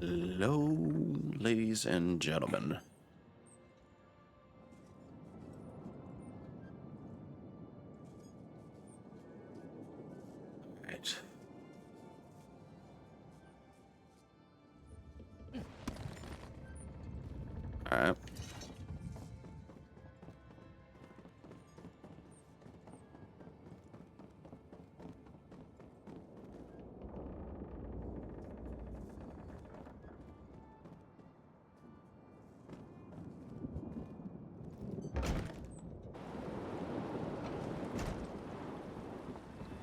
Hello, ladies and gentlemen. Right. All right.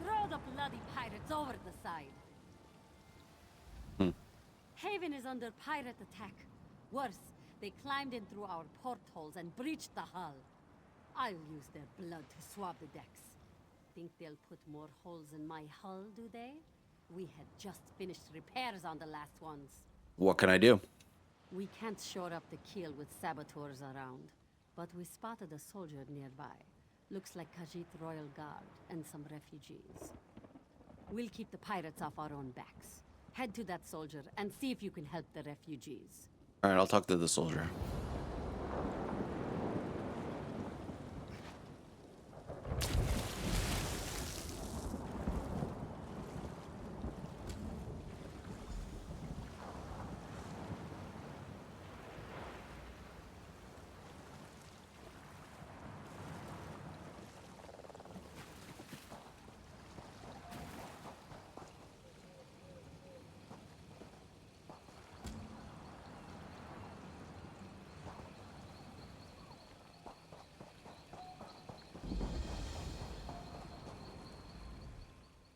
Throw the bloody pirates over the side. Hmm. Haven is under pirate attack. Worse, they climbed in through our portholes and breached the hull. I'll use their blood to swab the decks. Think they'll put more holes in my hull, do they? We had just finished repairs on the last ones. What can I do? We can't shore up the keel with saboteurs around, but we spotted a soldier nearby. Looks like Khajiit Royal Guard and some refugees. We'll keep the pirates off our own backs. Head to that soldier and see if you can help the refugees. All right, I'll talk to the soldier.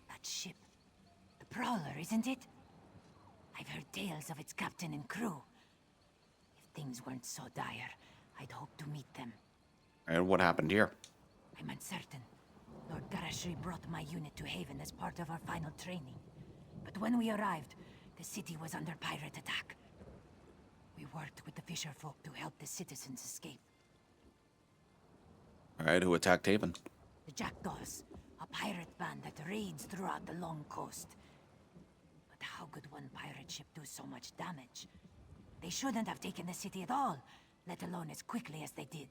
That ship. The Prowler, isn't it? I've heard tales of its captain and crew. If things weren't so dire, I'd hope to meet them. And what happened here? I'm uncertain. Lord Garashri brought my unit to Haven as part of our final training. But when we arrived, the city was under pirate attack. We worked with the fisherfolk to help the citizens escape. All right, who attacked Haven? The Jackdaws, a pirate band that raids throughout the long coast. But how could one pirate ship do so much damage? They shouldn't have taken the city at all, let alone as quickly as they did.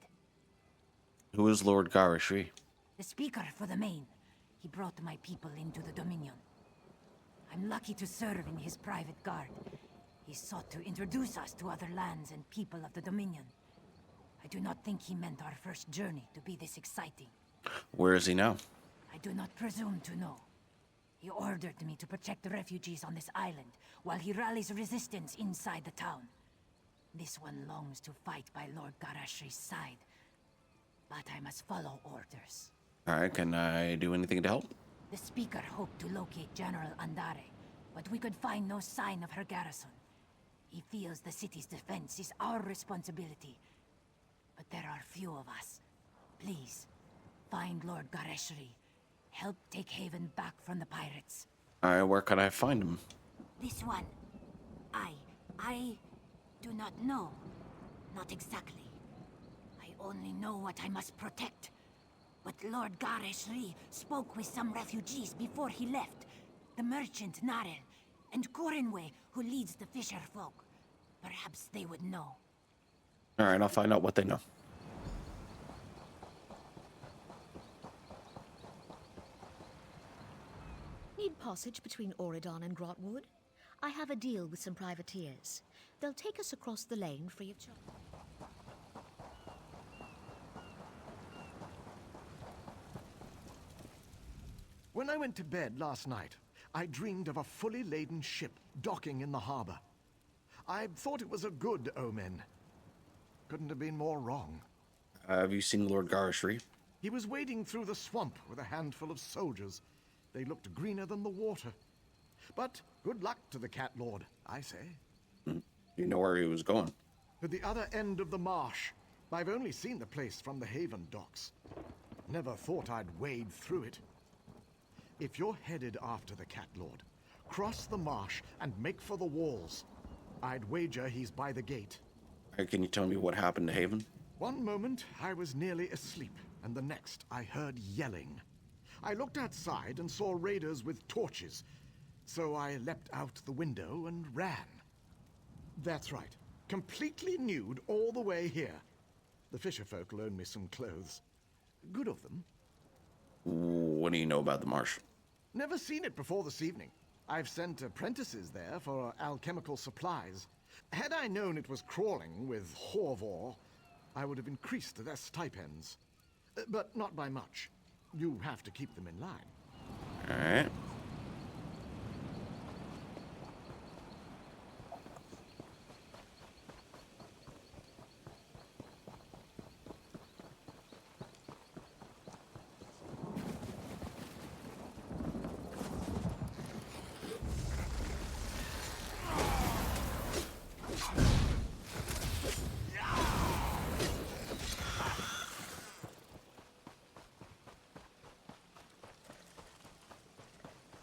Who is Lord Garishri? The speaker for the Main. He brought my people into the Dominion. I'm lucky to serve in his private guard. He sought to introduce us to other lands and people of the Dominion. I do not think he meant our first journey to be this exciting. Where is he now? I do not presume to know. He ordered me to protect the refugees on this island, while he rallies resistance inside the town. This one longs to fight by Lord Garashri's side, but I must follow orders. All right, can I do anything to help? The speaker hoped to locate General Andare, but we could find no sign of her garrison. He feels the city's defense is our responsibility, but there are few of us. Please, find Lord Gareshri. Help take Haven back from the pirates. All right, where can I find him? This one. I do not know. Not exactly. I only know what I must protect. But Lord Gareshri spoke with some refugees before he left. The merchant Narel, and Corinway, who leads the fisher folk. Perhaps they would know. All right, I'll find out what they know. Need passage between Auridon and Grahtwood? I have a deal with some privateers. They'll take us across the lane free of charge. When I went to bed last night, I dreamed of a fully laden ship docking in the harbor. I thought it was a good omen. Couldn't have been more wrong. Have you seen Lord Garishri? He was wading through the swamp with a handful of soldiers. They looked greener than the water. But good luck to the Cat Lord, I say. You know where he was going. To the other end of the marsh. I've only seen the place from the Haven docks. Never thought I'd wade through it. If you're headed after the Cat Lord, cross the marsh and make for the walls. I'd wager he's by the gate. All right, can you tell me what happened to Haven? One moment, I was nearly asleep, and the next, I heard yelling. I looked outside and saw raiders with torches, so I leapt out the window and ran. That's right. Completely nude all the way here. The fisherfolk loaned me some clothes. Good of them. What do you know about the marsh? Never seen it before this evening. I've sent apprentices there for alchemical supplies. Had I known it was crawling with Horvor, I would have increased their stipends. But not by much. You have to keep them in line. All right.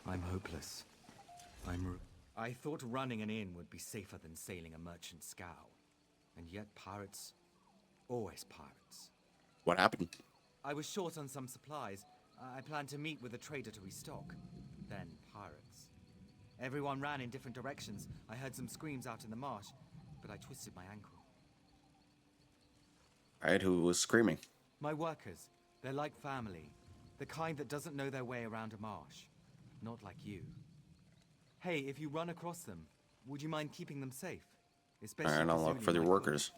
I'm hopeless. I thought running an inn would be safer than sailing a merchant scow. And yet pirates... always pirates. What happened? I was short on some supplies. I planned to meet with a trader to restock. Then pirates. Everyone ran in different directions. I heard some screams out in the marsh, but I twisted my ankle. All right, who was screaming? My workers. They're like family. The kind that doesn't know their way around a marsh. Not like you. Hey, if you run across them, would you mind keeping them safe? Especially All right, I'll look considering for the my workers.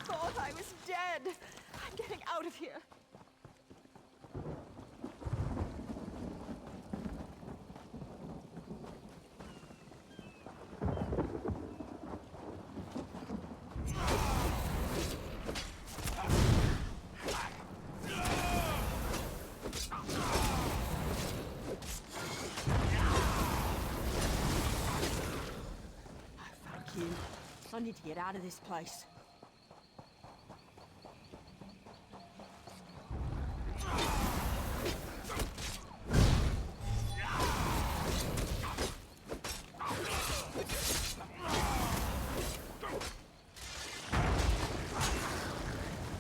Thought I was dead. I'm getting out of here. Thank you. I need to get out of this place.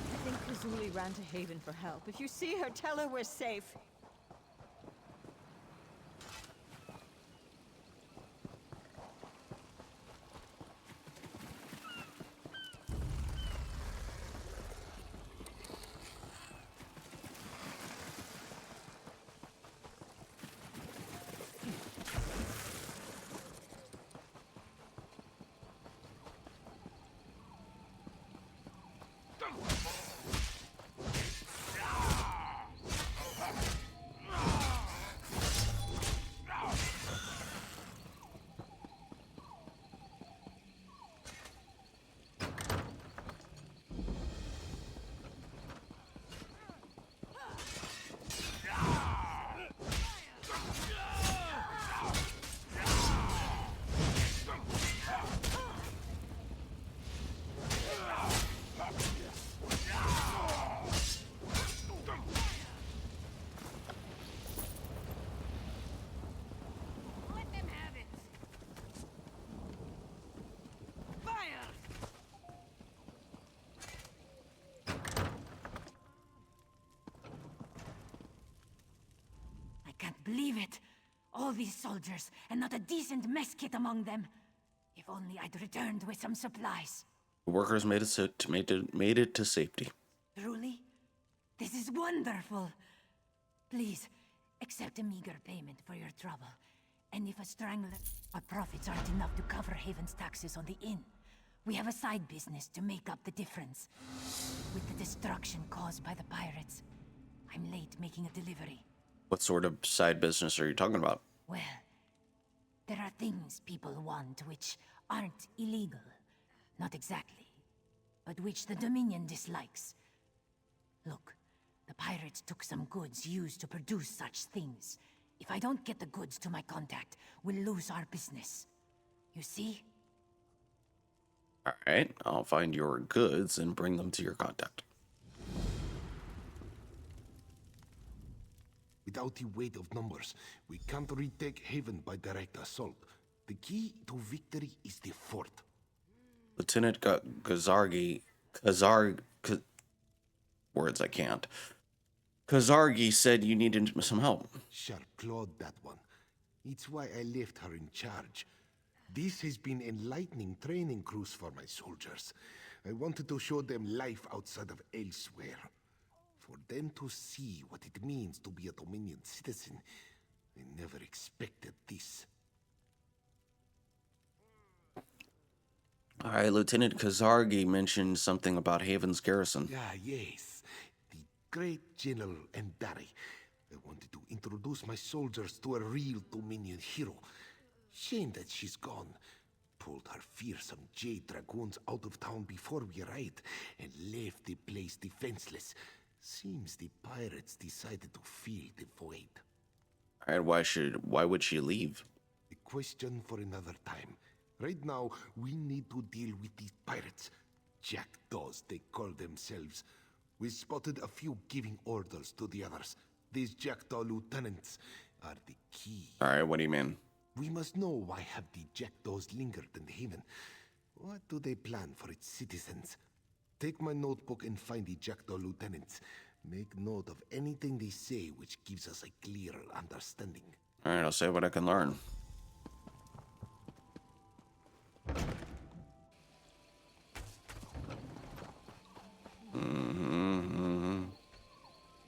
I think Kazuli ran to Haven for help. If you see her, tell her we're safe. Can't believe it. All these soldiers, and not a decent mess kit among them. If only I'd returned with some supplies. The workers made it to safety. Truly? This is wonderful. Please, accept a meager payment for your trouble. And if a strangler... Our profits aren't enough to cover Haven's taxes on the inn. We have a side business to make up the difference. With the destruction caused by the pirates, I'm late making a delivery. What sort of side business are you talking about? Well, there are things people want which aren't illegal. Not exactly. But which the Dominion dislikes. Look, the pirates took some goods used to produce such things. If I don't get the goods to my contact, we'll lose our business. You see? Alright, I'll find your goods and bring them to your contact. Without the weight of numbers, we can't retake Haven by direct assault. The key to victory is the fort. Lieutenant words I can't. Kazargi said you needed some help. Sharp clawed that one. It's why I left her in charge. This has been enlightening training cruise for my soldiers. I wanted to show them life outside of elsewhere. For them to see what it means to be a Dominion citizen. I never expected this. Alright, Lieutenant Kazargi mentioned something about Haven's garrison. Ah, yes. The great General Endari. I wanted to introduce my soldiers to a real Dominion hero. Shame that she's gone. Pulled her fearsome Jade Dragoons out of town before we arrived, and left the place defenseless. Seems the pirates decided to fill the void. Alright, why would she leave? A question for another time. Right now, we need to deal with these pirates. Jackdaws, they call themselves. We spotted a few giving orders to the others. These Jackdaw lieutenants are the key. Alright, what do you mean? We must know why have the Jackdaws lingered in Haven. What do they plan for its citizens? Take my notebook and find the Jackdaw lieutenants. Make note of anything they say which gives us a clearer understanding. Alright, I'll say what I can learn.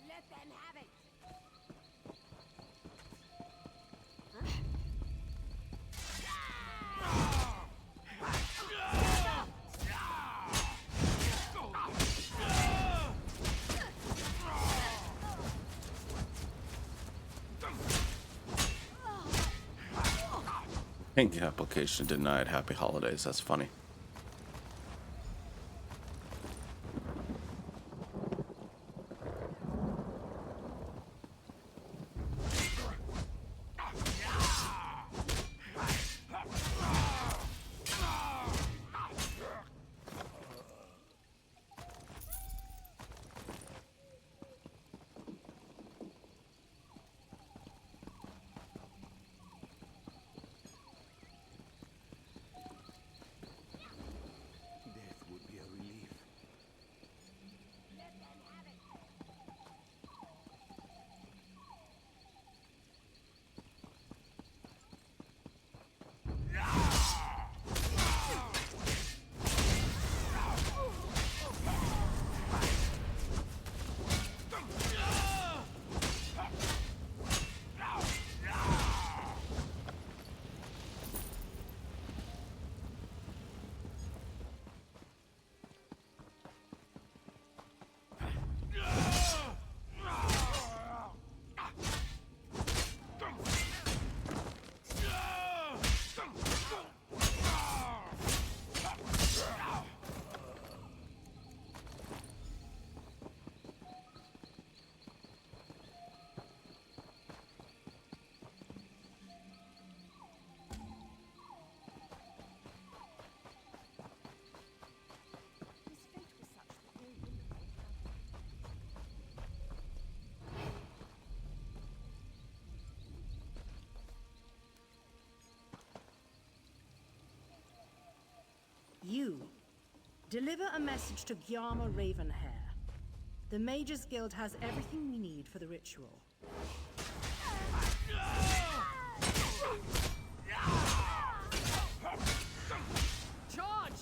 Let them have it. Pink application denied. Happy holidays. That's funny. Death would be a relief. You. Deliver a message to Gyama Ravenhair. The Mages Guild has everything we need for the ritual. Charge!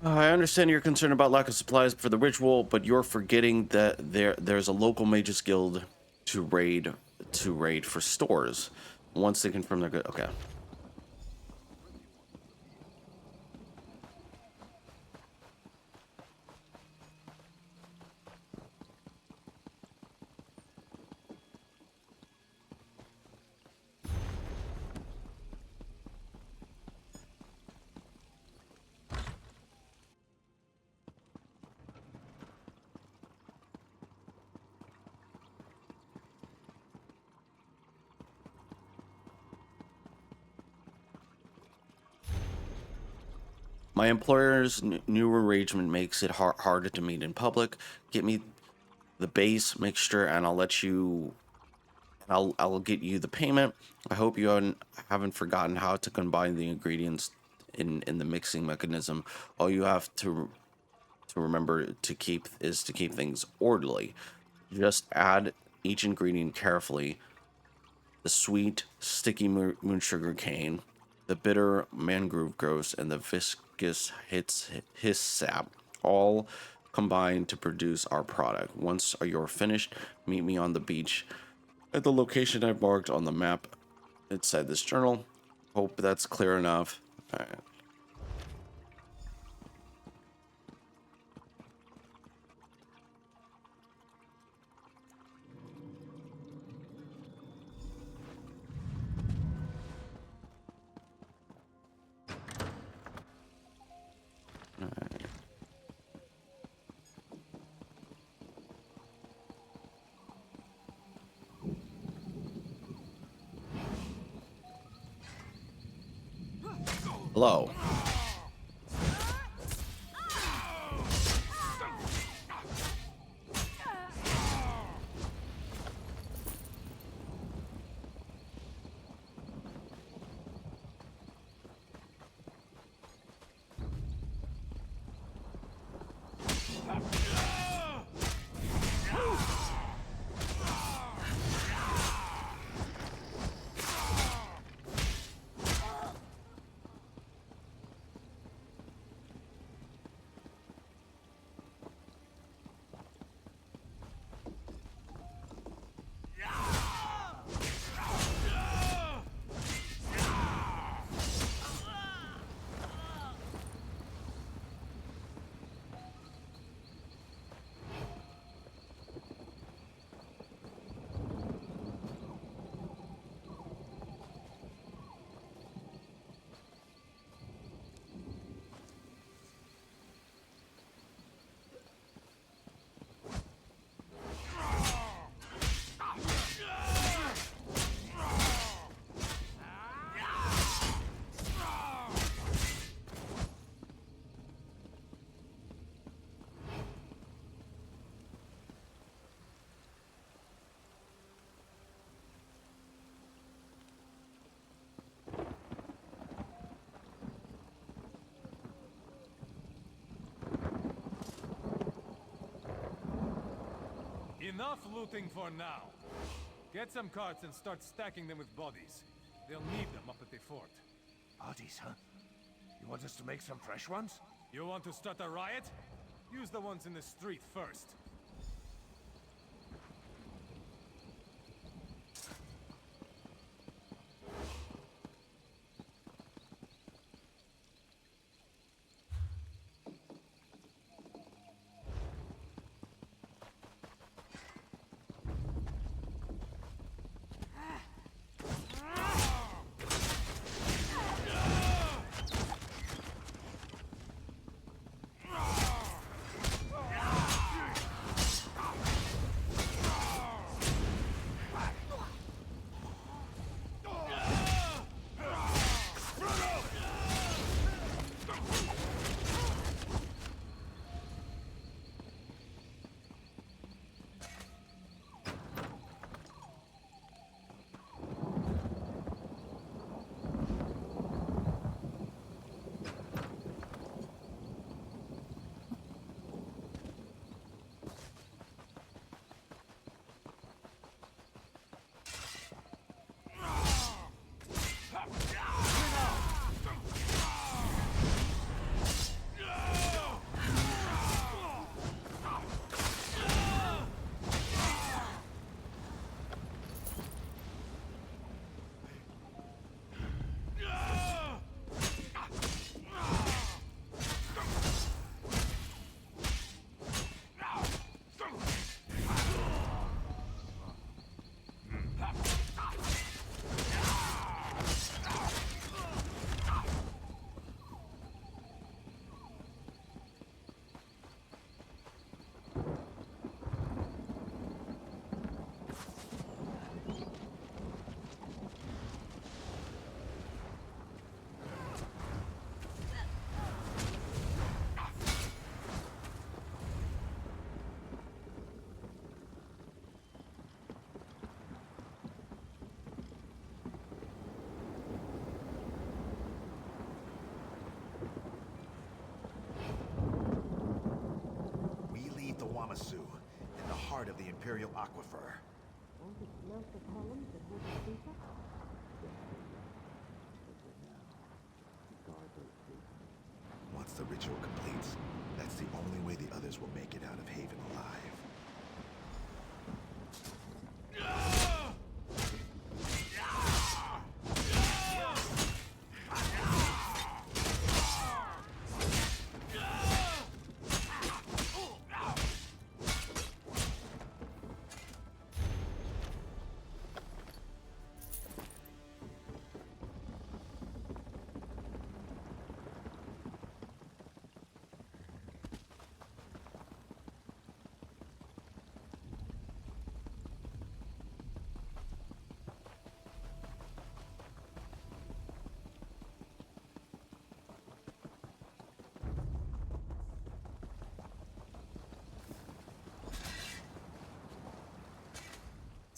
I understand you're concerned about lack of supplies for the ritual, but you're forgetting that there's a local mages guild to raid for stores. Once they confirm they're good. Okay. My employer's new arrangement makes it harder to meet in public. Get me the base mixture, and I'll let you. I'll get you the payment. I hope you haven't forgotten how to combine the ingredients in the mixing mechanism. All you have to remember to keep things orderly. Just add each ingredient carefully. The sweet, sticky moon sugar cane, the bitter mangrove growth, and the viscous hiss sap all combine to produce our product. Once you're finished, meet me on the beach at the location I've marked on the map inside this journal. Hope that's clear enough. All right. Hello. Enough looting for now. Get some carts and start stacking them with bodies. They'll need them up at the fort. Bodies, huh? You want us to make some fresh ones? You want to start a riot? Use the ones in the street first. Hamasu, in the heart of the Imperial Aquifer. Once the ritual completes, that's the only way the others will make it out of Haven alive.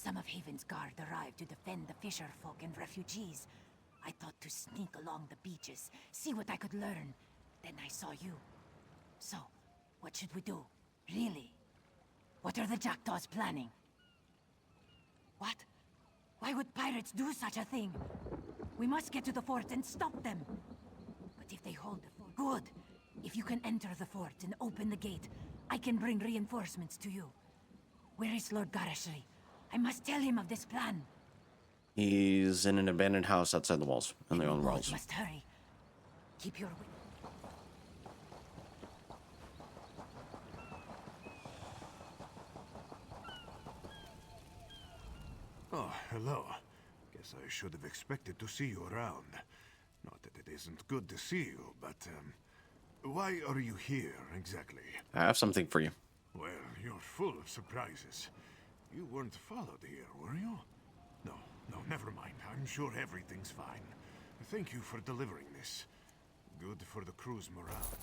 Some of Haven's guard arrived to defend the fisher folk and refugees. I thought to sneak along the beaches, see what I could learn. Then I saw you. So, what should we do? Really? What are the Jackdaws planning? What? Why would pirates do such a thing? We must get to the fort and stop them. But if they hold the fort... Good! If you can enter the fort and open the gate, I can bring reinforcements to you. Where is Lord Garashri? I must tell him of this plan. He's in an abandoned house outside the walls, on their own You walls. must hurry. Keep your... Oh, hello. Guess I should have expected to see you around. Not that it isn't good to see you, but, why are you here, exactly? I have something for you. Well, you're full of surprises. You weren't followed here, were you? No, never mind. I'm sure everything's fine. Thank you for delivering this. Good for the crew's morale.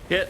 Hit.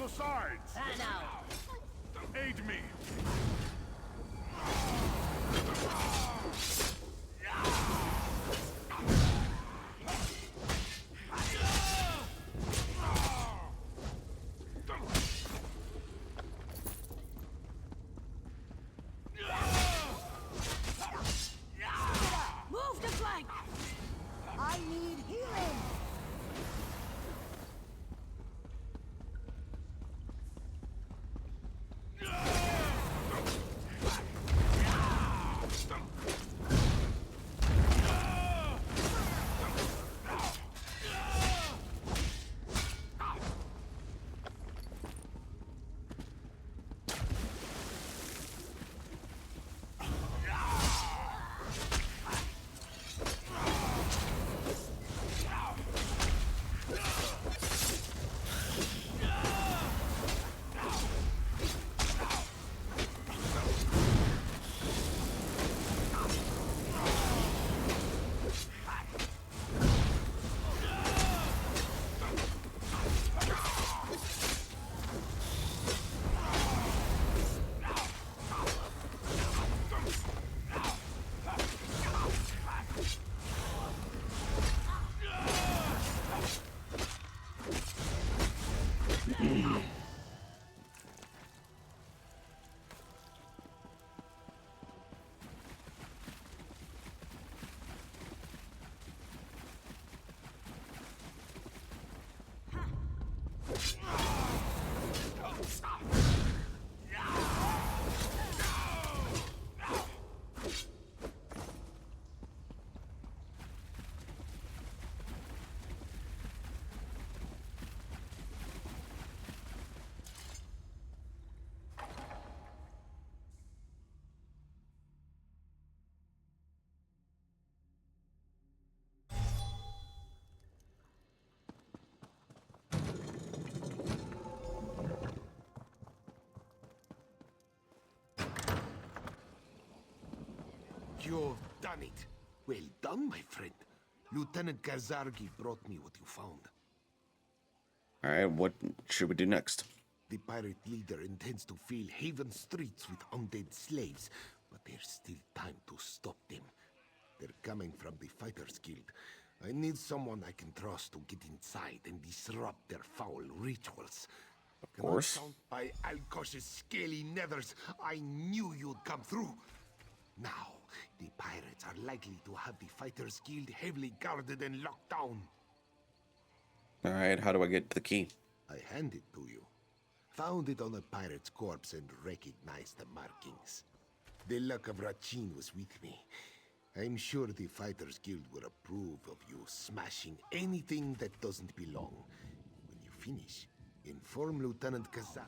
the sides! Aid me! Move the flank! I need healing! You've done it. Well done, my friend. Lieutenant Kazargi brought me what you found. All right, what should we do next? The pirate leader intends to fill Haven streets with undead slaves, but there's still time to stop them. They're coming from the Fighters Guild. I need someone I can trust to get inside and disrupt their foul rituals. Of course. By Alkosh's scaly nethers, I knew you'd come through. Now, the pirates are likely to have the Fighters Guild heavily guarded and locked down. All right, how do I get the key? I hand it to you. Found it on a pirate's corpse and recognized the markings. The luck of Rachin was with me. I'm sure the Fighters Guild will approve of you smashing anything that doesn't belong. When you finish, inform Lieutenant Kazan.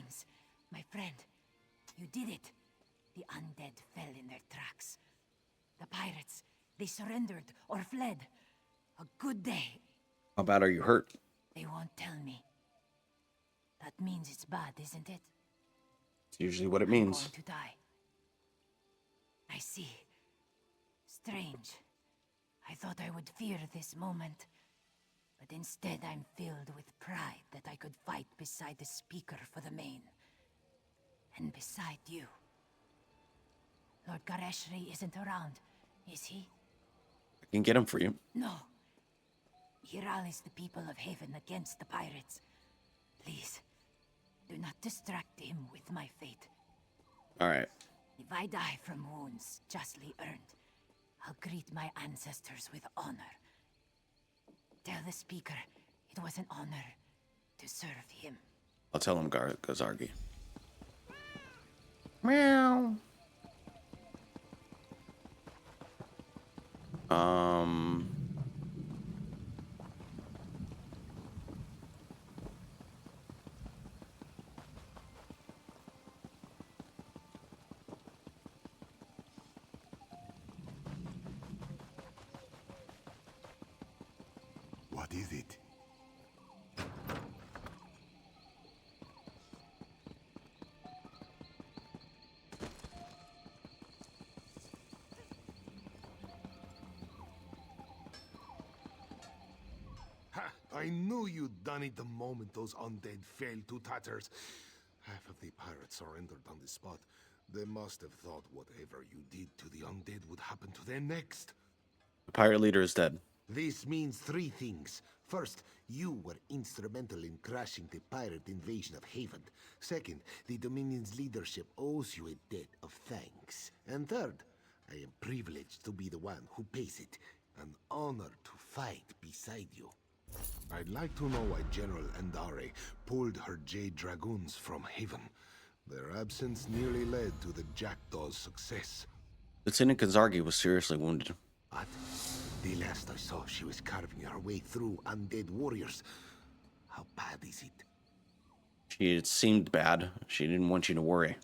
James, my friend, you did it. The undead fell in their tracks. The pirates, they surrendered or fled. A good day. How bad are you hurt? They won't tell me. That means it's bad, isn't it? It's usually what it I'm means. going to die. I see. Strange. I thought I would fear this moment. But instead I'm filled with pride that I could fight beside the speaker for the Main. And beside you. Lord Gareshri isn't around, is he? I can get him for you. No. He rallies the people of Haven against the pirates. Please, do not distract him with my fate. Alright. If I die from wounds justly earned, I'll greet my ancestors with honor. Tell the speaker it was an honor to serve him. I'll tell him Gazargi. Meow. What is it? Ha! I knew you'd done it the moment those undead fell to tatters. Half of the pirates surrendered on the spot. They must have thought whatever you did to the undead would happen to them next. The pirate leader is dead. This means three things. First, you were instrumental in crashing the pirate invasion of Haven. Second, the Dominion's leadership owes you a debt of thanks. And third, I am privileged to be the one who pays it. An honor to fight beside you. I'd like to know why General Andare pulled her Jade Dragoons from Haven. Their absence nearly led to the Jackdaw's success. Lieutenant Gazargi was seriously wounded. What? The last I saw, she was carving her way through undead warriors. How bad is it? It seemed bad. She didn't want you to worry.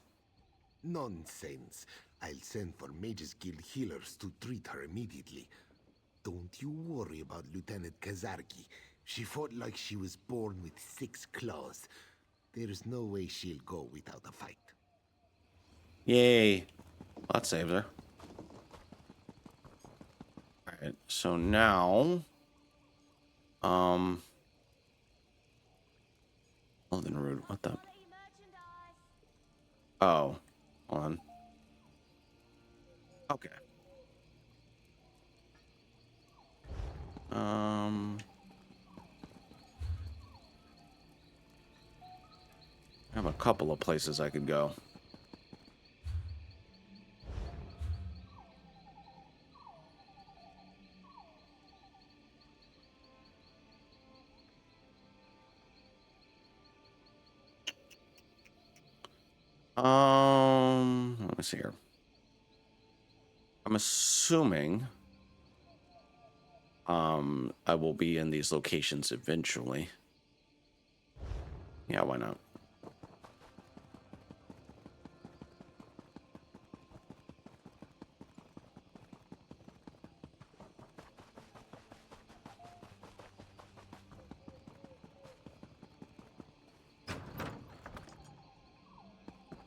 Nonsense. I'll send for Mages Guild healers to treat her immediately. Don't you worry about Lieutenant Kazarki. She fought like she was born with 6 claws. There's no way she'll go without a fight. Yay. That saves her. Alright, so now... Elden Root, what the... Oh, hold on. Okay. I have a couple of places I could go. Let me see here. I'm assuming I will be in these locations eventually. Yeah, why not?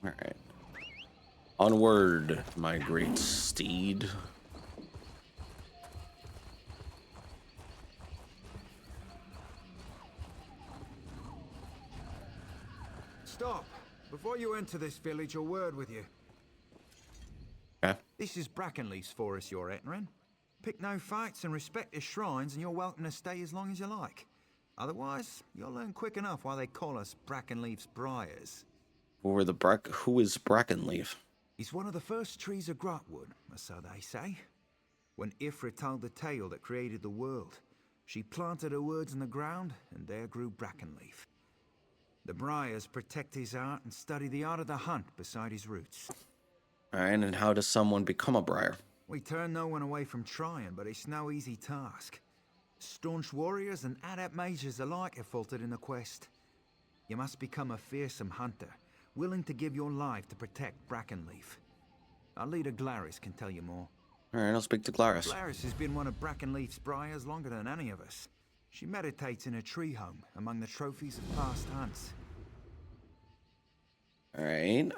All right. Onward, my great steed. Stop! Before you enter this village, a word with you. Yeah. This is Brackenleaf's forest you're entering. Pick no fights and respect the shrines, and you're welcome to stay as long as you like. Otherwise, you'll learn quick enough why they call us Brackenleaf's Briars. Who is Brackenleaf? He's one of the first trees of Grahtwood, or so they say. When Ifrit told the tale that created the world, she planted her words in the ground, and there grew Brackenleaf. The Briars protect his art and study the art of the hunt beside his roots. Alright, and how does someone become a Briar? We turn no one away from trying, but it's no easy task. Staunch warriors and adept mages alike have faltered in the quest. You must become a fearsome hunter, willing to give your life to protect Brackenleaf. Our leader Glaris can tell you more. Alright, I'll speak to Glaris. Glaris has been one of Brackenleaf's briars longer than any of us. She meditates in a tree home among the trophies of past hunts. Alright,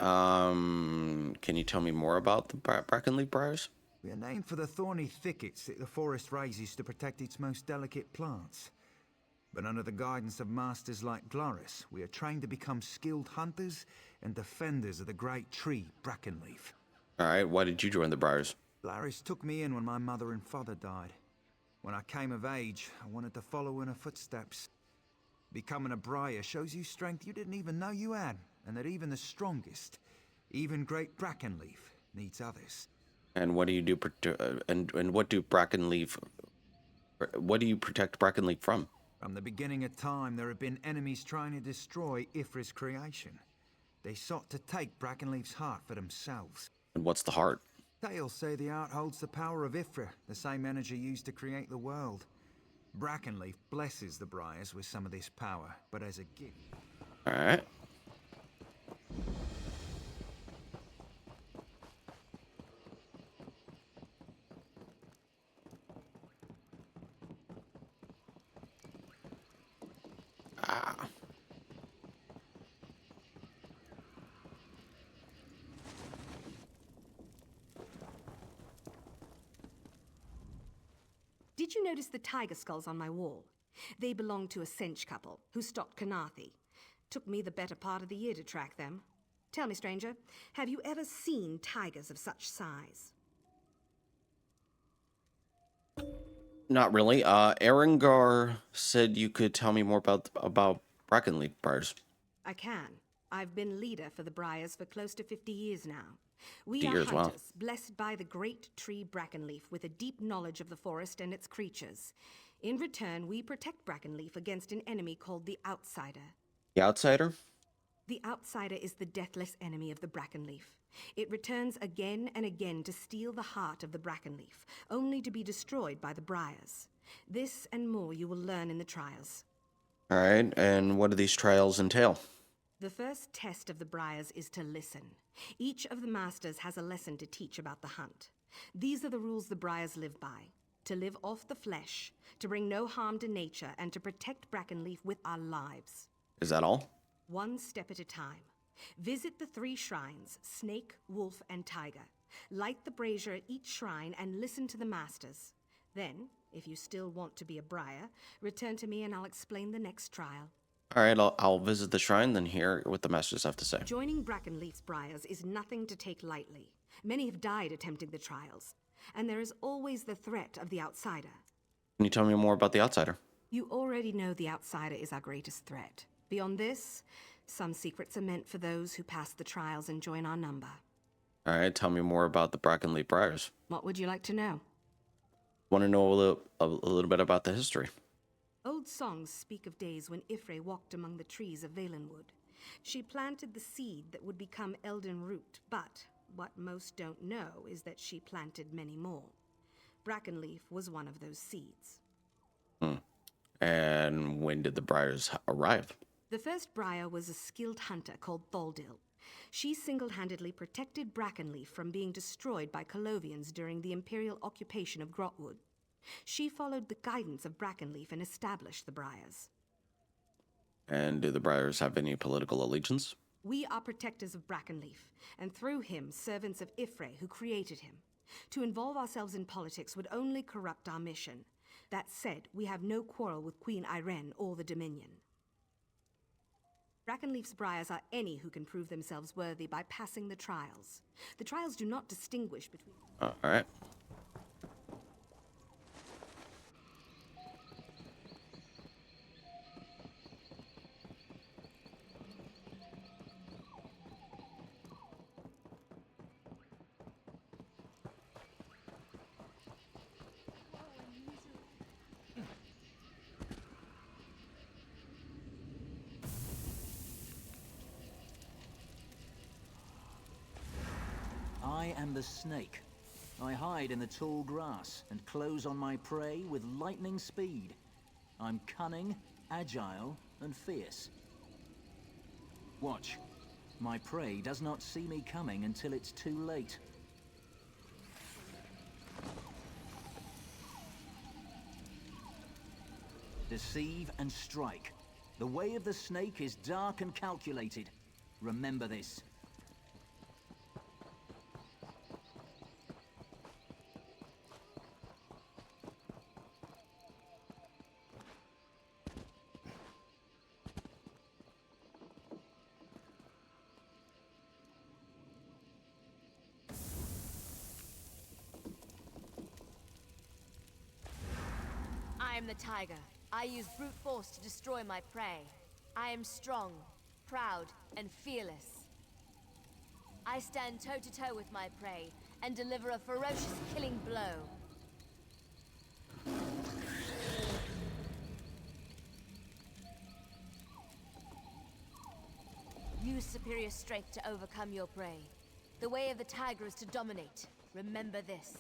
can you tell me more about the Brackenleaf briars? We are named for the thorny thickets that the forest raises to protect its most delicate plants. But under the guidance of masters like Glaris, we are trained to become skilled hunters and defenders of the great tree, Brackenleaf. Alright, why did you join the briars? Glaris took me in when my mother and father died. When I came of age, I wanted to follow in her footsteps. Becoming a briar shows you strength you didn't even know you had, and that even the strongest, even great Brackenleaf, needs others. And what do you do, and what do Brackenleaf, what do you protect Brackenleaf from? From the beginning of time, there have been enemies trying to destroy Ifra's creation. They sought to take Brackenleaf's heart for themselves. And what's the heart? Tales say the heart holds the power of Ifra, the same energy used to create the world. Brackenleaf blesses the briars with some of this power, but as a gift. Alright. Did you notice the tiger skulls on my wall? They belong to a Sench couple who stocked Kanathi. Took me the better part of the year to track them. Tell me, stranger, have you ever seen tigers of such size? Not really. Erengar said you could tell me more about Brackenleaf briars. I can. I've been leader for the Briars for close to 50 years now. We 50 are years, wow. hunters, blessed by the great tree Brackenleaf with a deep knowledge of the forest and its creatures. In return, we protect Brackenleaf against an enemy called the Outsider. The Outsider? The Outsider is the deathless enemy of the Brackenleaf. It returns again and again to steal the heart of the Brackenleaf, only to be destroyed by the Briars. This and more you will learn in the trials. Alright, and what do these trials entail? The first test of the Briars is to listen. Each of the masters has a lesson to teach about the hunt. These are the rules the Briars live by. To live off the flesh, to bring no harm to nature, and to protect Brackenleaf with our lives. Is that all? One step at a time. Visit the 3 shrines, Snake, Wolf, and Tiger. Light the brazier at each shrine and listen to the masters. Then, if you still want to be a Briar, return to me and I'll explain the next trial. Alright, I'll visit the shrine, then hear what the masters have to say. Joining Brackenleaf's Briars is nothing to take lightly. Many have died attempting the trials, and there is always the threat of the Outsider. Can you tell me more about the Outsider? You already know the Outsider is our greatest threat. Beyond this, some secrets are meant for those who pass the trials and join our number. Alright, tell me more about the Brackenleaf briars. What would you like to know? Want to know a little bit about the history. Old songs speak of days when Ifre walked among the trees of Valenwood. She planted the seed that would become Elden Root, but what most don't know is that she planted many more. Brackenleaf was one of those seeds. And when did the briars arrive? The first Briar was a skilled hunter called Thaldil. She single-handedly protected Brackenleaf from being destroyed by Colovians during the Imperial occupation of Grahtwood. She followed the guidance of Brackenleaf and established the Briars. And do the briars have any political allegiance? We are protectors of Brackenleaf, and through him, servants of Ifre, who created him. To involve ourselves in politics would only corrupt our mission. That said, we have no quarrel with Queen Irene or the Dominion. Brackenleaf's Briars are any who can prove themselves worthy by passing the trials. The trials do not distinguish between... Alright. I am the snake. I hide in the tall grass and close on my prey with lightning speed. I'm cunning, agile, and fierce. Watch. My prey does not see me coming until it's too late. Deceive and strike. The way of the snake is dark and calculated. Remember this. I am the tiger. I use brute force to destroy my prey. I am strong, proud, and fearless. I stand toe-to-toe with my prey and deliver a ferocious killing blow. Use superior strength to overcome your prey. The way of the tiger is to dominate. Remember this.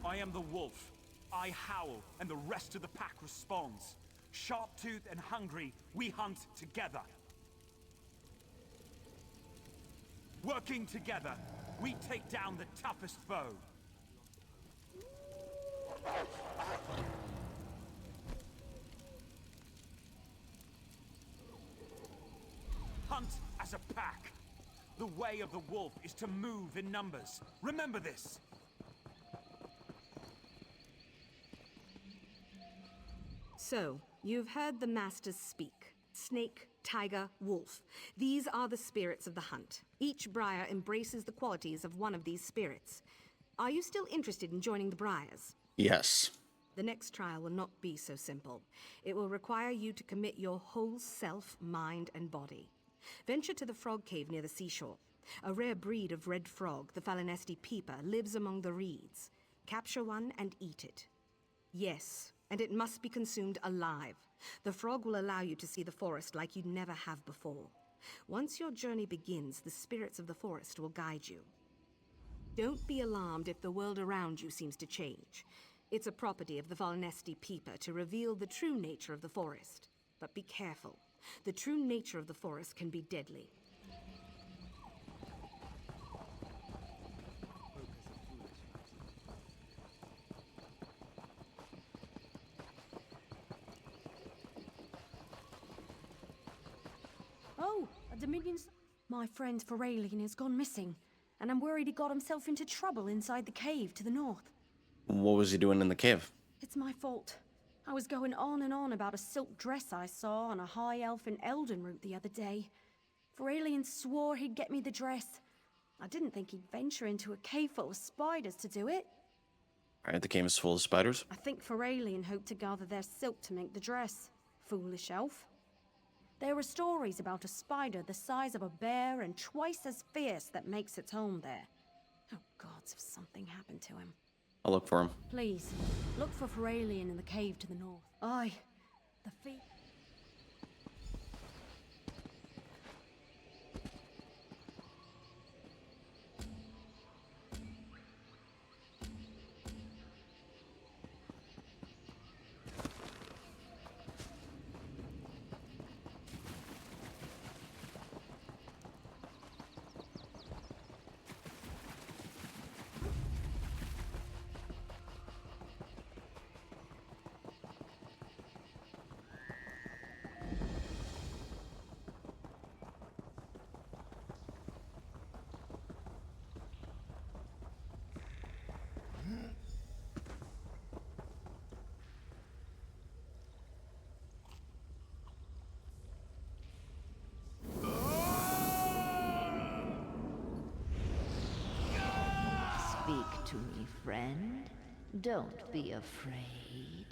I am the wolf. I howl, and the rest of the pack responds. Sharp-toothed and hungry, we hunt together. Working together, we take down the toughest foe. Hunt as a pack. The way of the wolf is to move in numbers. Remember this. So, you've heard the masters speak. Snake, tiger, wolf. These are the spirits of the hunt. Each Briar embraces the qualities of one of these spirits. Are you still interested in joining the Briars? Yes. The next trial will not be so simple. It will require you to commit your whole self, mind, and body. Venture to the frog cave near the seashore. A rare breed of red frog, the Falinesti peeper, lives among the reeds. Capture one and eat it. Yes, and it must be consumed alive. The frog will allow you to see the forest like you never have before. Once your journey begins, the spirits of the forest will guide you. Don't be alarmed if the world around you seems to change. It's a property of the Falinesti peeper to reveal the true nature of the forest. But be careful. The true nature of the forest can be deadly. Oh, a Dominion's... My friend Feralian has gone missing, and I'm worried he got himself into trouble inside the cave to the north. What was he doing in the cave? It's my fault. I was going on and on about a silk dress I saw on a high elf in Elden route the other day. Feralian swore he'd get me the dress. I didn't think he'd venture into a cave full of spiders to do it. Alright, the cave is full of spiders. I think Feralian hoped to gather their silk to make the dress. Foolish elf. There were stories about a spider the size of a bear and twice as fierce that makes its home there. Oh gods, if something happened to him. I'll look for him. Please, look for Feralian in the cave to the north. Aye, the feet... Speak to me, friend. Don't be afraid.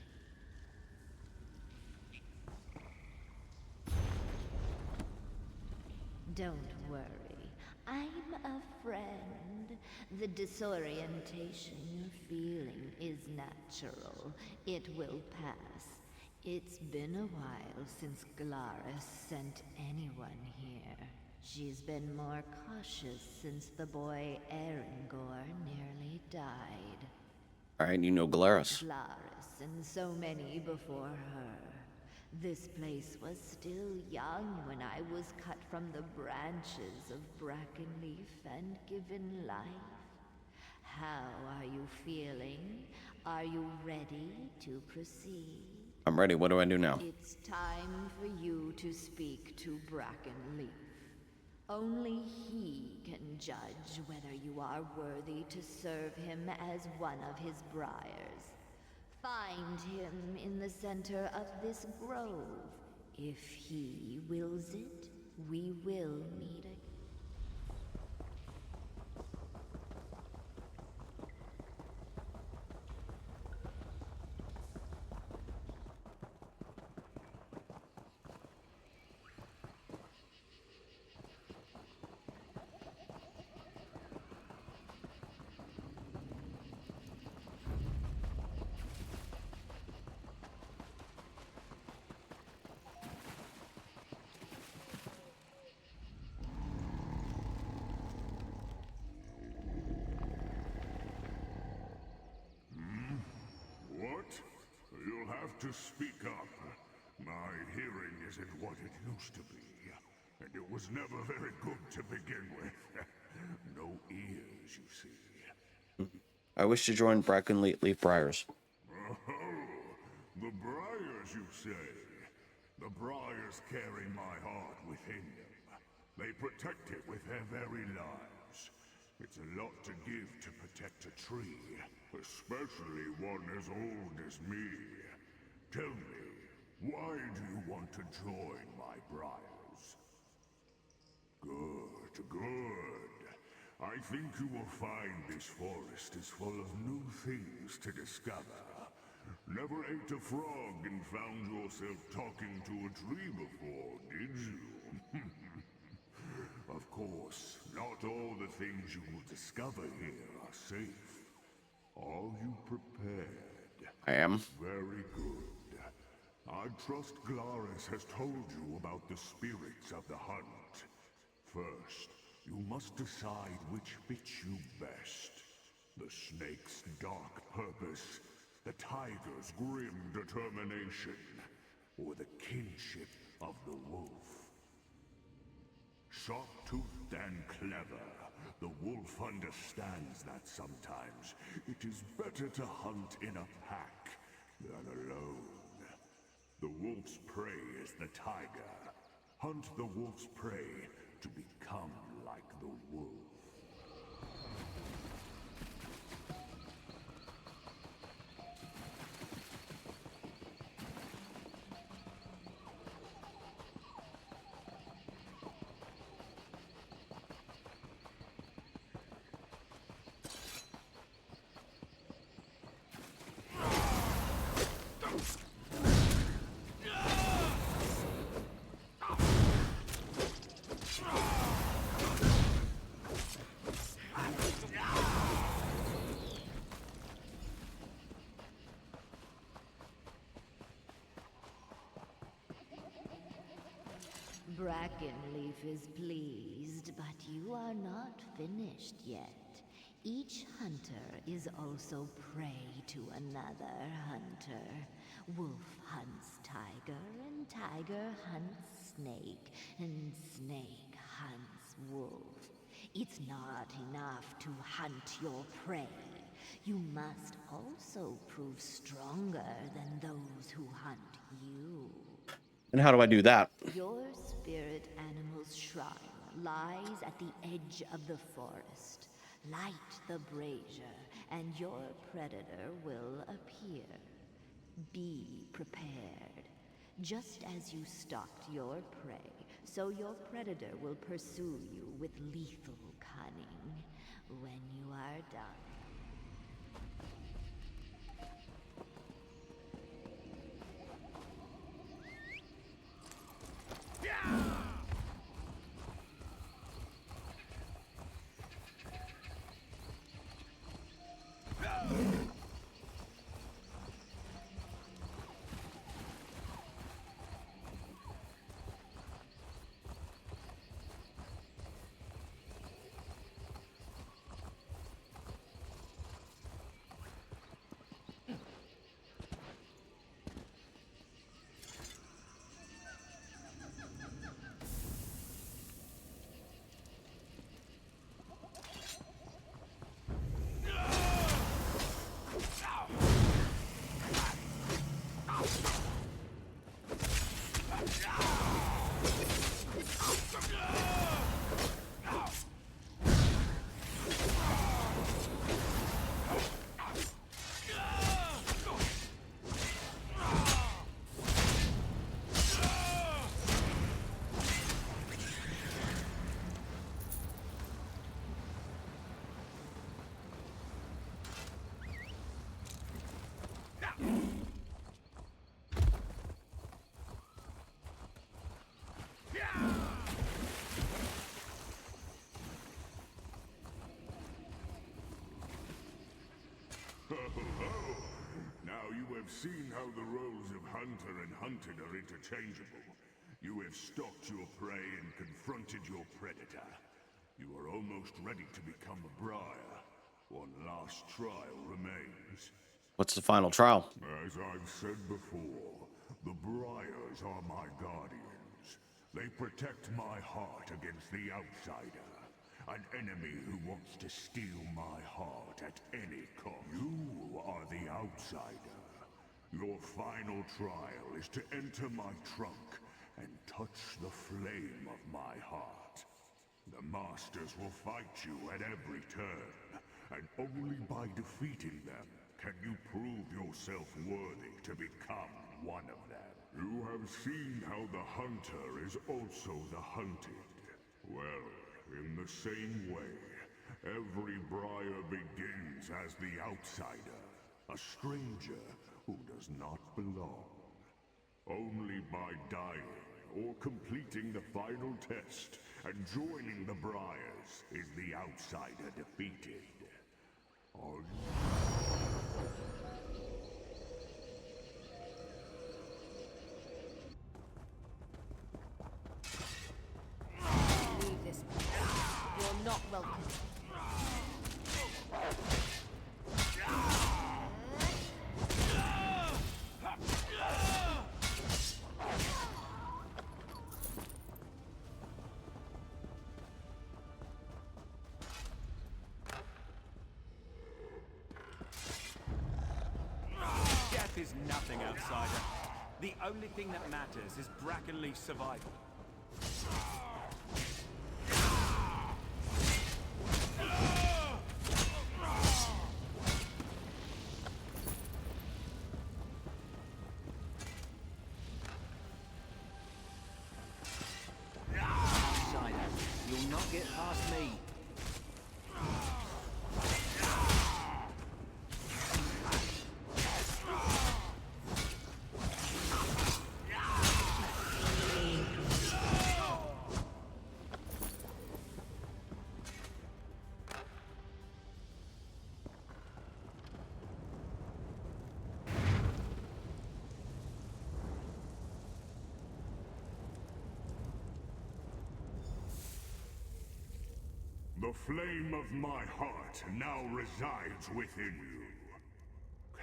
Don't worry. I'm a friend. The disorientation you're feeling is natural. It will pass. It's been a while since Glaris sent anyone here. She's been more cautious since the boy Erengor nearly died. Alright, you know Glarus. Glarus and so many before her. This place was still young when I was cut from the branches of Brackenleaf and given life. How are you feeling? Are you ready to proceed? I'm ready. What do I do now? It's time for you to speak to Brackenleaf. Only he can judge whether you are worthy to serve him as one of his briars. Find him in the center of this grove. If he wills it, we will meet again. What? You'll have to speak up. My hearing isn't what it used to be. And it was never very good to begin with. No ears, you see. I wish to join Brackenleaf Briars. Oh, the Briars, you say? The Briars carry my heart within them. They protect it with their very lives. It's a lot to give to protect a tree, especially one as old as me. Tell me, why do you want to join my Briars? Good, good. I think you will find this forest is full of new things to discover. Never ate a frog and found yourself talking to a tree before, did you? Of course, not all the things you will discover here are safe. Are you prepared? I am. Very good. I trust Glarus has told you about the spirits of the hunt. First, you must decide which fits you best. The snake's dark purpose, the tiger's grim determination, or the kinship of the wolf. Sharp-toothed and clever, the wolf understands that sometimes it is better to hunt in a pack than alone. The wolf's prey is the tiger. Hunt the wolf's prey to become like the wolf. Brackenleaf is pleased, but you are not finished yet. Each hunter is also prey to another hunter. Wolf hunts tiger, and tiger hunts snake, and snake hunts wolf. It's not enough to hunt your prey. You must also prove stronger than those who hunt you. And how do I do that? Your spirit animal's shrine lies at the edge of the forest. Light the brazier, and your predator will appear. Be prepared. Just as you stalked your prey, so your predator will pursue you with lethal cunning. When you are done, have seen how the roles of hunter and hunted are interchangeable. You have stalked your prey and confronted your predator. You are almost ready to become a briar. One last trial remains. What's the final trial? As I've said before, the briars are my guardians. They protect my heart against the outsider. An enemy who wants to steal my heart at any cost. You are the outsider. Your final trial is to enter my trunk and touch the flame of my heart. The Masters will fight you at every turn, and only by defeating them can you prove yourself worthy to become one of them. You have seen how the hunter is also the hunted. Well, in the same way, every briar begins as the outsider, a stranger who does not belong. Only by dying or completing the final test and joining the briars is the outsider defeated. Are Leave this place. You're not welcome. Death is nothing, outsider. The only thing that matters is Brackenleaf's survival. Outsider, you'll not get past me. The flame of my heart now resides within you.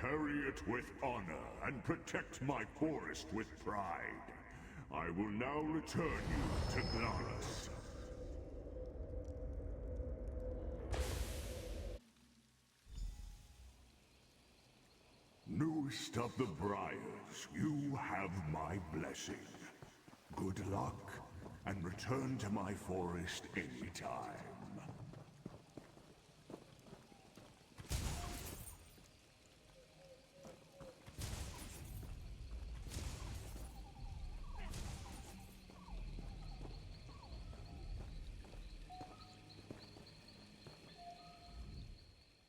Carry it with honor and protect my forest with pride. I will now return you to Glarus. Newest of the Briars, you have my blessing. Good luck, and return to my forest anytime.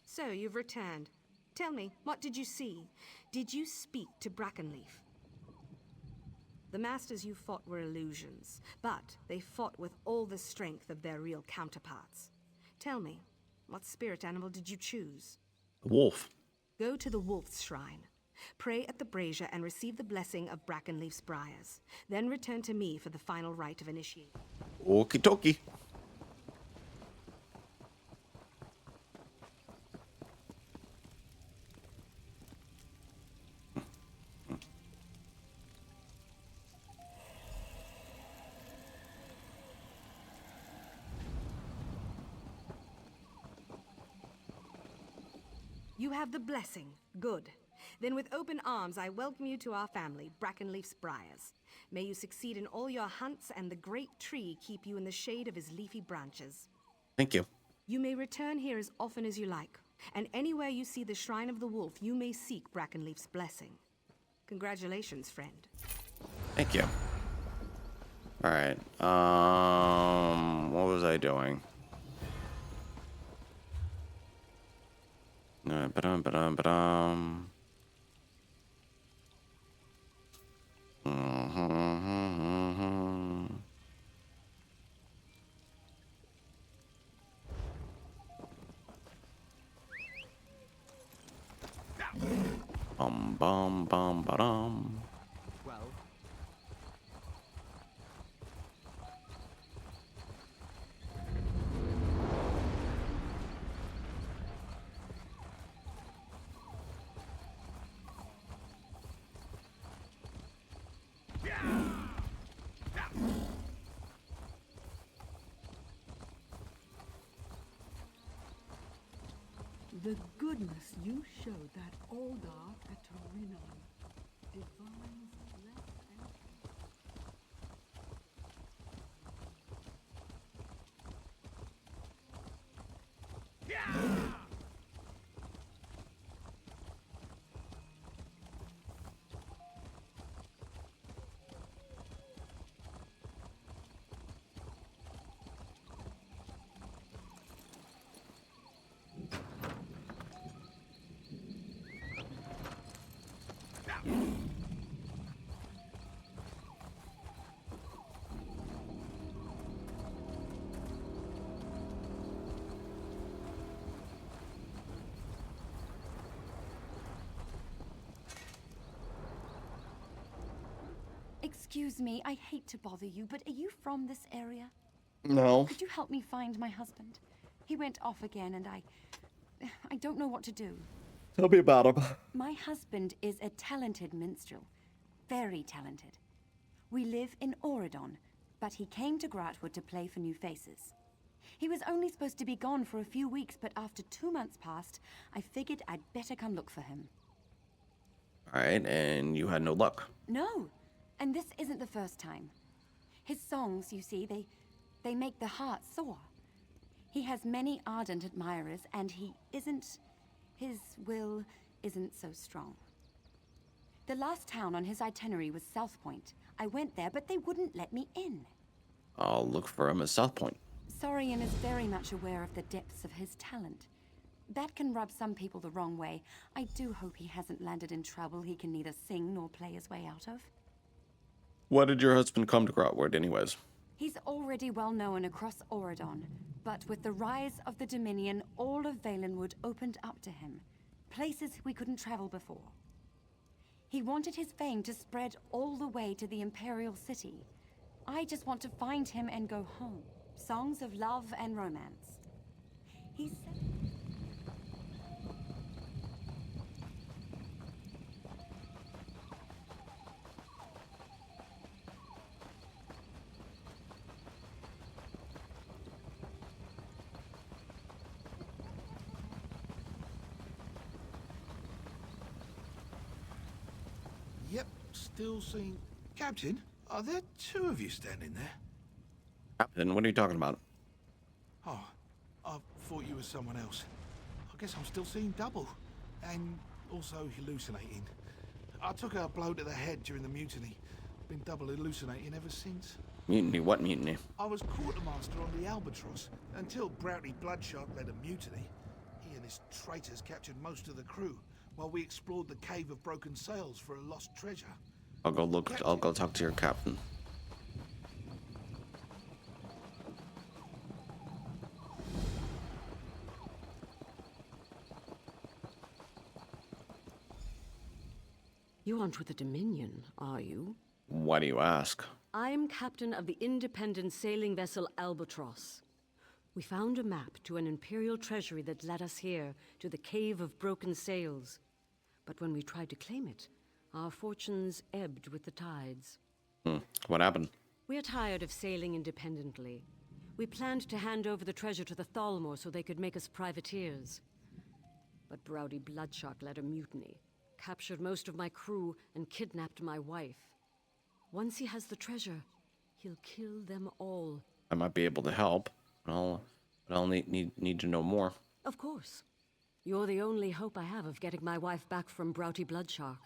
So, you've returned. Tell me, what did you see? Did you speak to Brackenleaf? The masters you fought were illusions, but they fought with all the strength of their real counterparts. Tell me, what spirit animal did you choose? Wolf. Go to the Wolf's Shrine. Pray at the brazier and receive the blessing of Brackenleaf's briars. Then return to me for the final rite of initiation. Okie dokie. You have the blessing. Good. Then with open arms, I welcome you to our family, Brackenleaf's Briars. May you succeed in all your hunts, and the great tree keep you in the shade of his leafy branches. Thank you. You may return here as often as you like, and anywhere you see the Shrine of the Wolf, you may seek Brackenleaf's blessing. Congratulations, friend. Thank you. Alright, what was I doing? Ba-dum. Bum bum bum ba-dum. 12. The goodness you showed that Oldar at Torinon. Divine bless and Excuse me, I hate to bother you, but are you from this area? No. Could you help me find my husband? He went off again and I don't know what to do. Tell me about him. My husband is a talented minstrel. Very talented. We live in Auridon, but he came to Grahtwood to play for new faces. He was only supposed to be gone for a few weeks, but after 2 months passed, I figured I'd better come look for him. Alright, and you had no luck. No, and this isn't the first time. His songs, you see, they make the heart soar. He has many ardent admirers, and his will isn't so strong. The last town on his itinerary was South Point. I went there, but they wouldn't let me in. I'll look for him at South Point. Saurian is very much aware of the depths of his talent. That can rub some people the wrong way. I do hope he hasn't landed in trouble he can neither sing nor play his way out of. Why did your husband come to Grahtwood anyways? He's already well known across Auridon, but with the rise of the Dominion, all of Valenwood opened up to him. Places we couldn't travel before. He wanted his fame to spread all the way to the Imperial City. I just want to find him and go home. Songs of love and romance. He said... Yep, still seeing... Captain, are there two of you standing there? Captain, what are you talking about? Oh, I thought you were someone else. I guess I'm still seeing double. And also hallucinating. I took a blow to the head during the mutiny. Been double hallucinating ever since. Mutiny? What mutiny? I was quartermaster on the Albatross until Broughty Bloodshark led a mutiny. He and his traitors captured most of the crew while we explored the Cave of Broken Sails for a lost treasure. I'll go look. I'll go talk to your captain. You aren't with the Dominion, are you? Why do you ask? I'm captain of the independent sailing vessel Albatross. We found a map to an Imperial treasury that led us here, to the Cave of Broken Sails. But when we tried to claim it, our fortunes ebbed with the tides. What happened? We're tired of sailing independently. We planned to hand over the treasure to the Thalmor so they could make us privateers. But Broughty Bloodshark led a mutiny, captured most of my crew, and kidnapped my wife. Once he has the treasure, he'll kill them all. I might be able to help. I'll need to know more. Of course. You're the only hope I have of getting my wife back from Broughty Bloodshark.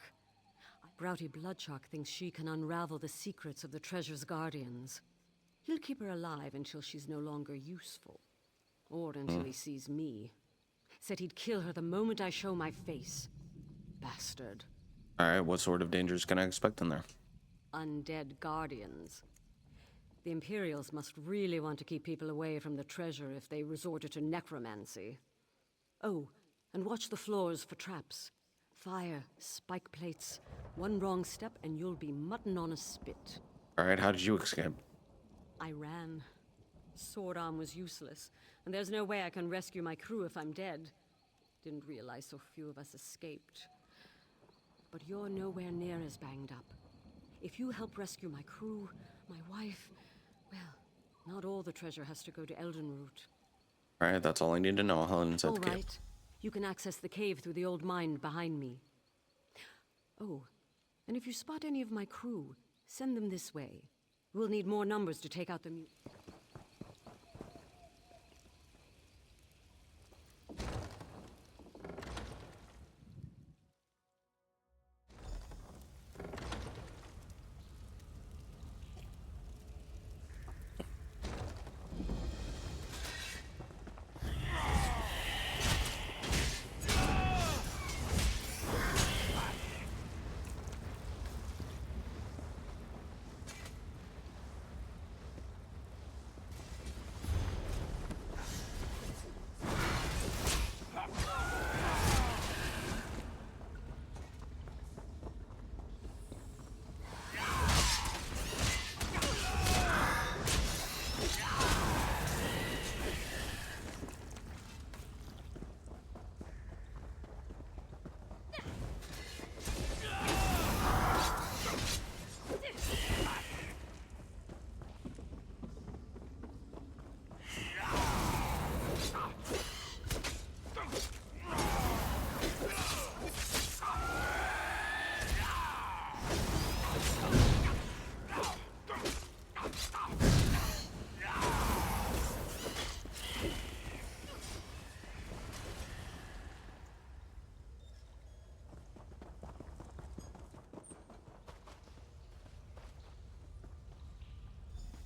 Broughty Bloodshark thinks she can unravel the secrets of the treasure's guardians. He'll keep her alive until she's no longer useful. Or until he sees me. Said he'd kill her the moment I show my face. Bastard. Alright, what sort of dangers can I expect in there? Undead guardians. The Imperials must really want to keep people away from the treasure if they resorted to necromancy. Oh, and watch the floors for traps. fire, spike plates. One wrong step and you'll be mutton on a spit. Alright, how did you escape? I ran. Sword arm was useless, and there's no way I can rescue my crew if I'm dead. Didn't realize so few of us escaped. But you're nowhere near as banged up. If you help rescue my crew, my wife, well, not all the treasure has to go to Eldenroot. Alright, that's all I need to know. Helen said the cave. Alright. You can access the cave through the old mine behind me. Oh, and if you spot any of my crew, send them this way. We'll need more numbers to take out the mutants.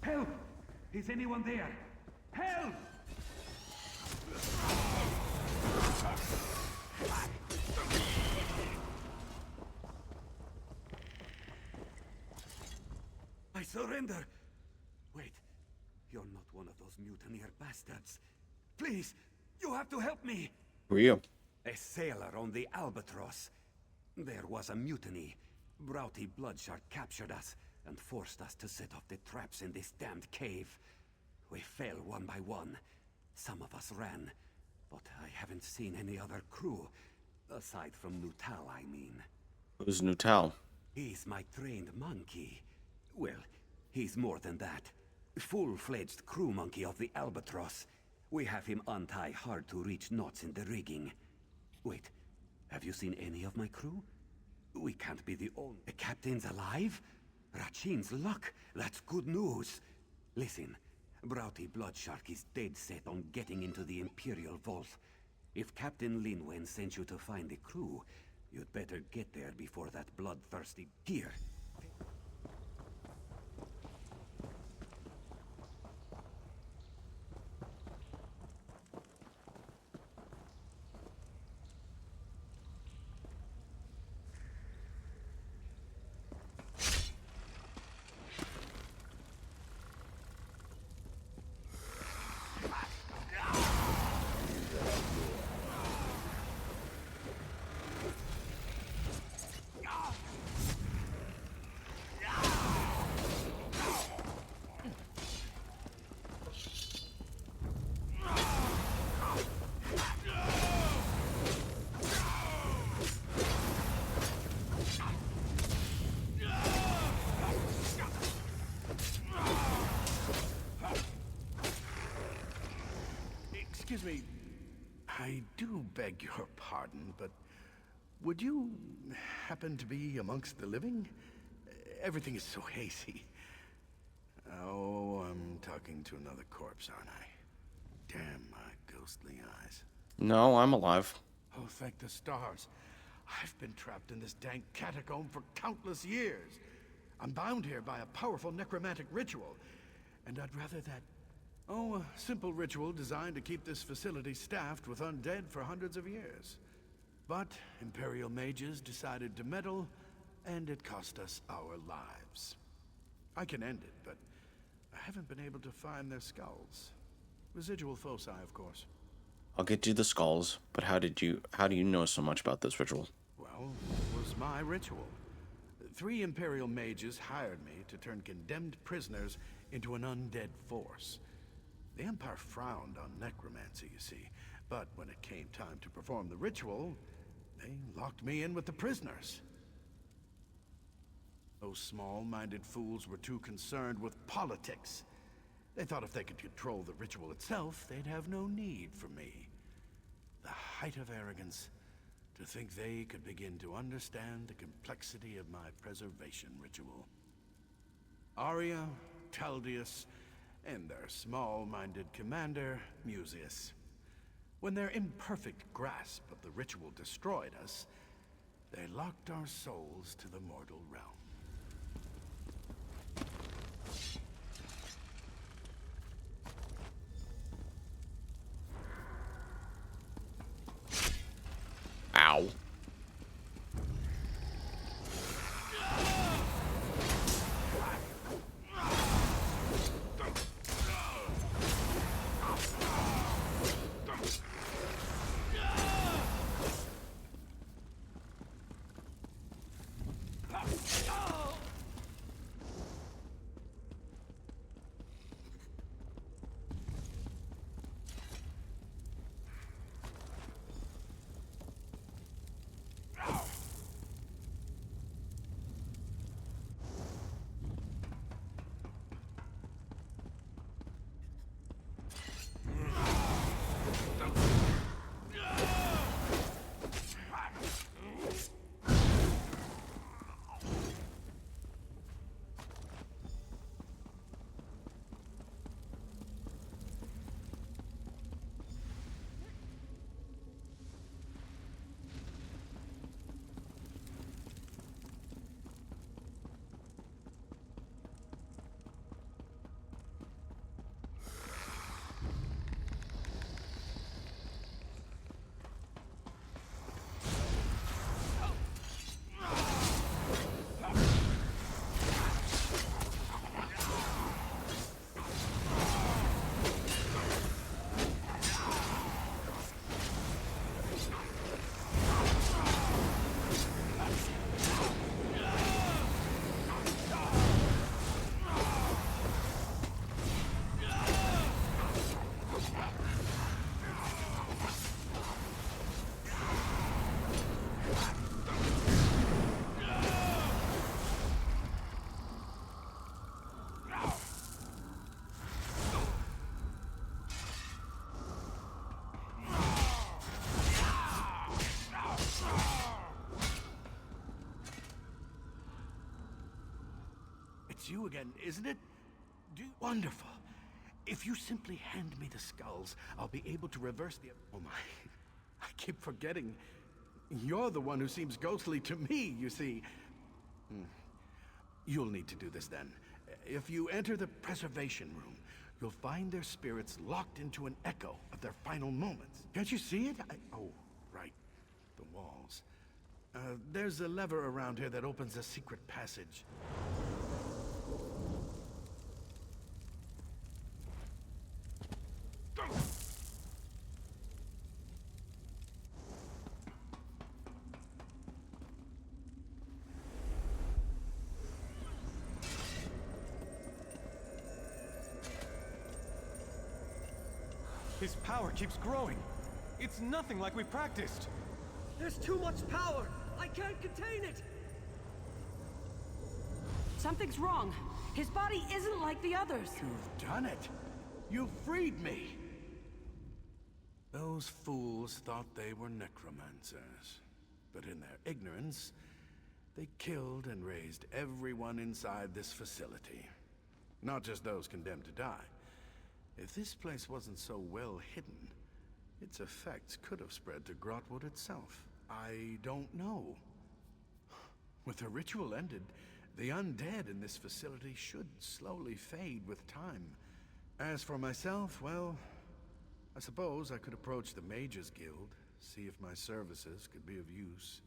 Help! Is anyone there? Help! I surrender! Wait, you're not one of those mutineer bastards. Please, you have to help me! Who are you? A sailor on the Albatross. There was a mutiny. Broughty Bloodshark captured us and forced us to set off the traps in this damned cave. We fell one by one. Some of us ran, but I haven't seen any other crew. Aside from Nutal, I mean. Who's Nutal? He's my trained monkey. Well, he's more than that. Full-fledged crew monkey of the Albatross. We have him untie hard-to-reach knots in the rigging. Wait, have you seen any of my crew? We can't be the only... The captain's alive? Rachin's luck. That's good news. Listen, Broughty Bloodshark is dead set on getting into the Imperial Vault. If Captain Linwen sent you to find the crew, you'd better get there before that bloodthirsty... Here. Excuse me, I do beg your pardon, but would you happen to be amongst the living? Everything is so hazy. Oh, I'm talking to another corpse, aren't I? Damn my ghostly eyes. No, I'm alive. Oh, thank the stars. I've been trapped in this dank catacomb for countless years. I'm bound here by a powerful necromantic ritual, and I'd rather that... Oh, a simple ritual designed to keep this facility staffed with undead for hundreds of years. But Imperial mages decided to meddle, and it cost us our lives. I can end it, but I haven't been able to find their skulls. Residual foci, of course. I'll get you the skulls, but how do you know so much about this ritual? Well, well, was my ritual. 3 Imperial mages hired me to turn condemned prisoners into an undead force. The Empire frowned on necromancy, you see, but when it came time to perform the ritual, they locked me in with the prisoners. Those small-minded fools were too concerned with politics. They thought if they could control the ritual itself, they'd have no need for me. The height of arrogance, to think they could begin to understand the complexity of my preservation ritual. Arya, Taldius, and their small-minded commander, Mucius. When their imperfect grasp of the ritual destroyed us, they locked our souls to the mortal realm. Ow. It's you again, isn't it? Wonderful. If you simply hand me the skulls, I'll be able to reverse the... Oh my... I keep forgetting. You're the one who seems ghostly to me, you see. You'll need to do this then. If you enter the preservation room, you'll find their spirits locked into an echo of their final moments. Can't you see it? Oh, right. The walls. There's a lever around here that opens a secret passage. His power keeps growing. It's nothing like we practiced. There's too much power. I can't contain it. Something's wrong. His body isn't like the others. You've done it. You freed me. Those fools thought they were necromancers. But in their ignorance, they killed and raised everyone inside this facility. Not just those condemned to die. If this place wasn't so well hidden, its effects could have spread to Grahtwood itself. I don't know. With the ritual ended, the undead in this facility should slowly fade with time. As for myself, well, I suppose I could approach the Mages Guild, see if my services could be of use.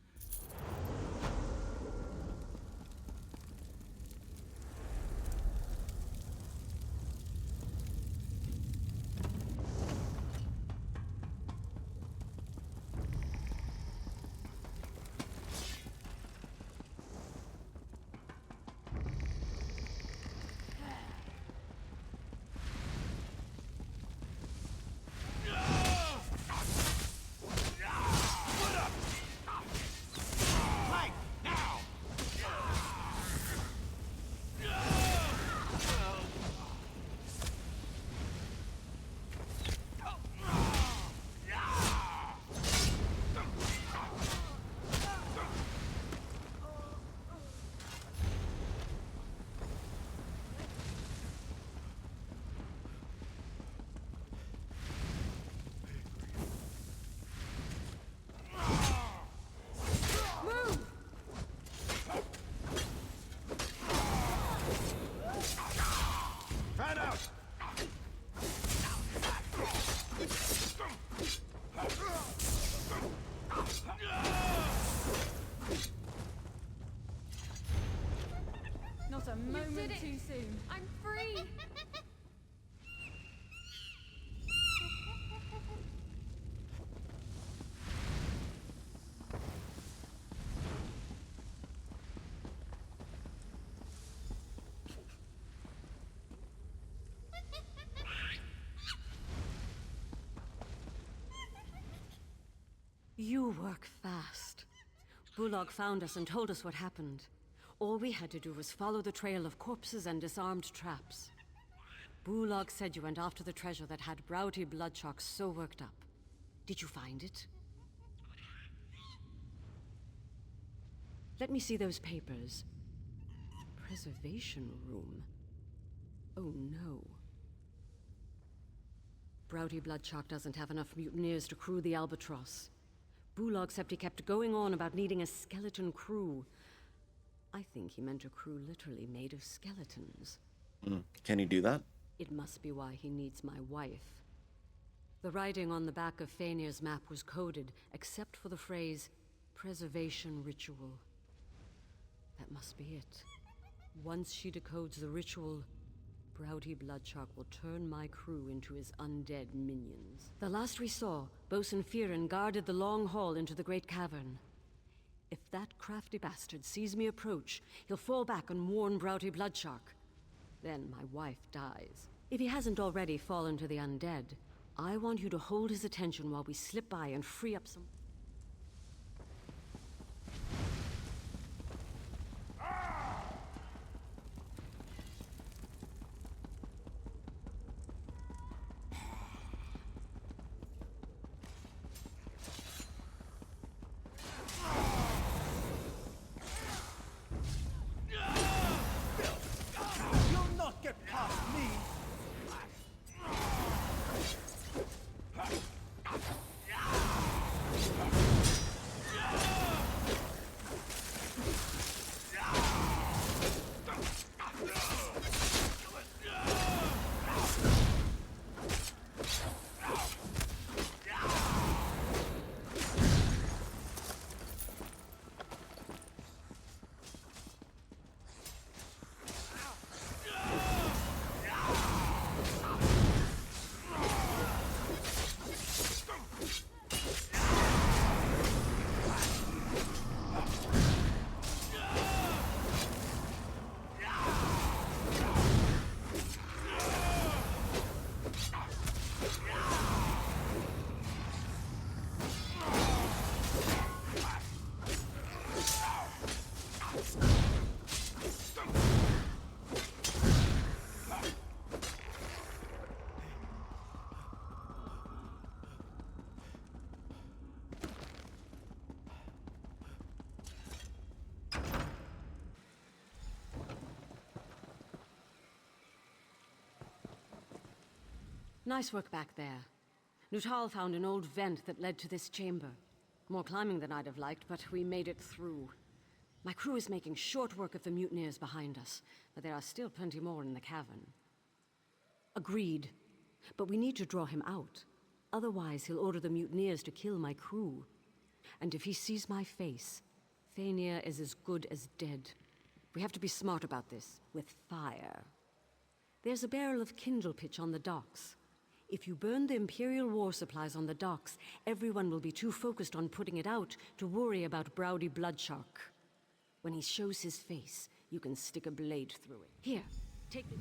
You work fast. Bullock found us and told us what happened. All we had to do was follow the trail of corpses and disarmed traps. Bullock said you went after the treasure that had Broughty Bloodshark so worked up. Did you find it? Let me see those papers. Preservation room. Oh no. Broughty Bloodshark doesn't have enough mutineers to crew the Albatross. Bullock said he kept going on about needing a skeleton crew. I think he meant a crew literally made of skeletons. Can he do that? It must be why he needs my wife. The writing on the back of Faenir's map was coded, except for the phrase, preservation ritual. That must be it. Once she decodes the ritual, Broughty Bloodshark will turn my crew into his undead minions. The last we saw, Bosun Fearon guarded the long hall into the great cavern. If that crafty bastard sees me approach, he'll fall back and warn Broughty Bloodshark. Then my wife dies. If he hasn't already fallen to the undead, I want you to hold his attention while we slip by and free up some... You'll not get past me! Nice work back there. Nuttall found an old vent that led to this chamber. More climbing than I'd have liked, but we made it through. My crew is making short work of the mutineers behind us, but there are still plenty more in the cavern. Agreed. But we need to draw him out. Otherwise, he'll order the mutineers to kill my crew. And if he sees my face, Faenir is as good as dead. We have to be smart about this, with fire. There's a barrel of kindle pitch on the docks. If you burn the Imperial war supplies on the docks, everyone will be too focused on putting it out to worry about Broughty Bloodshark. When he shows his face, you can stick a blade through it. Here, take it.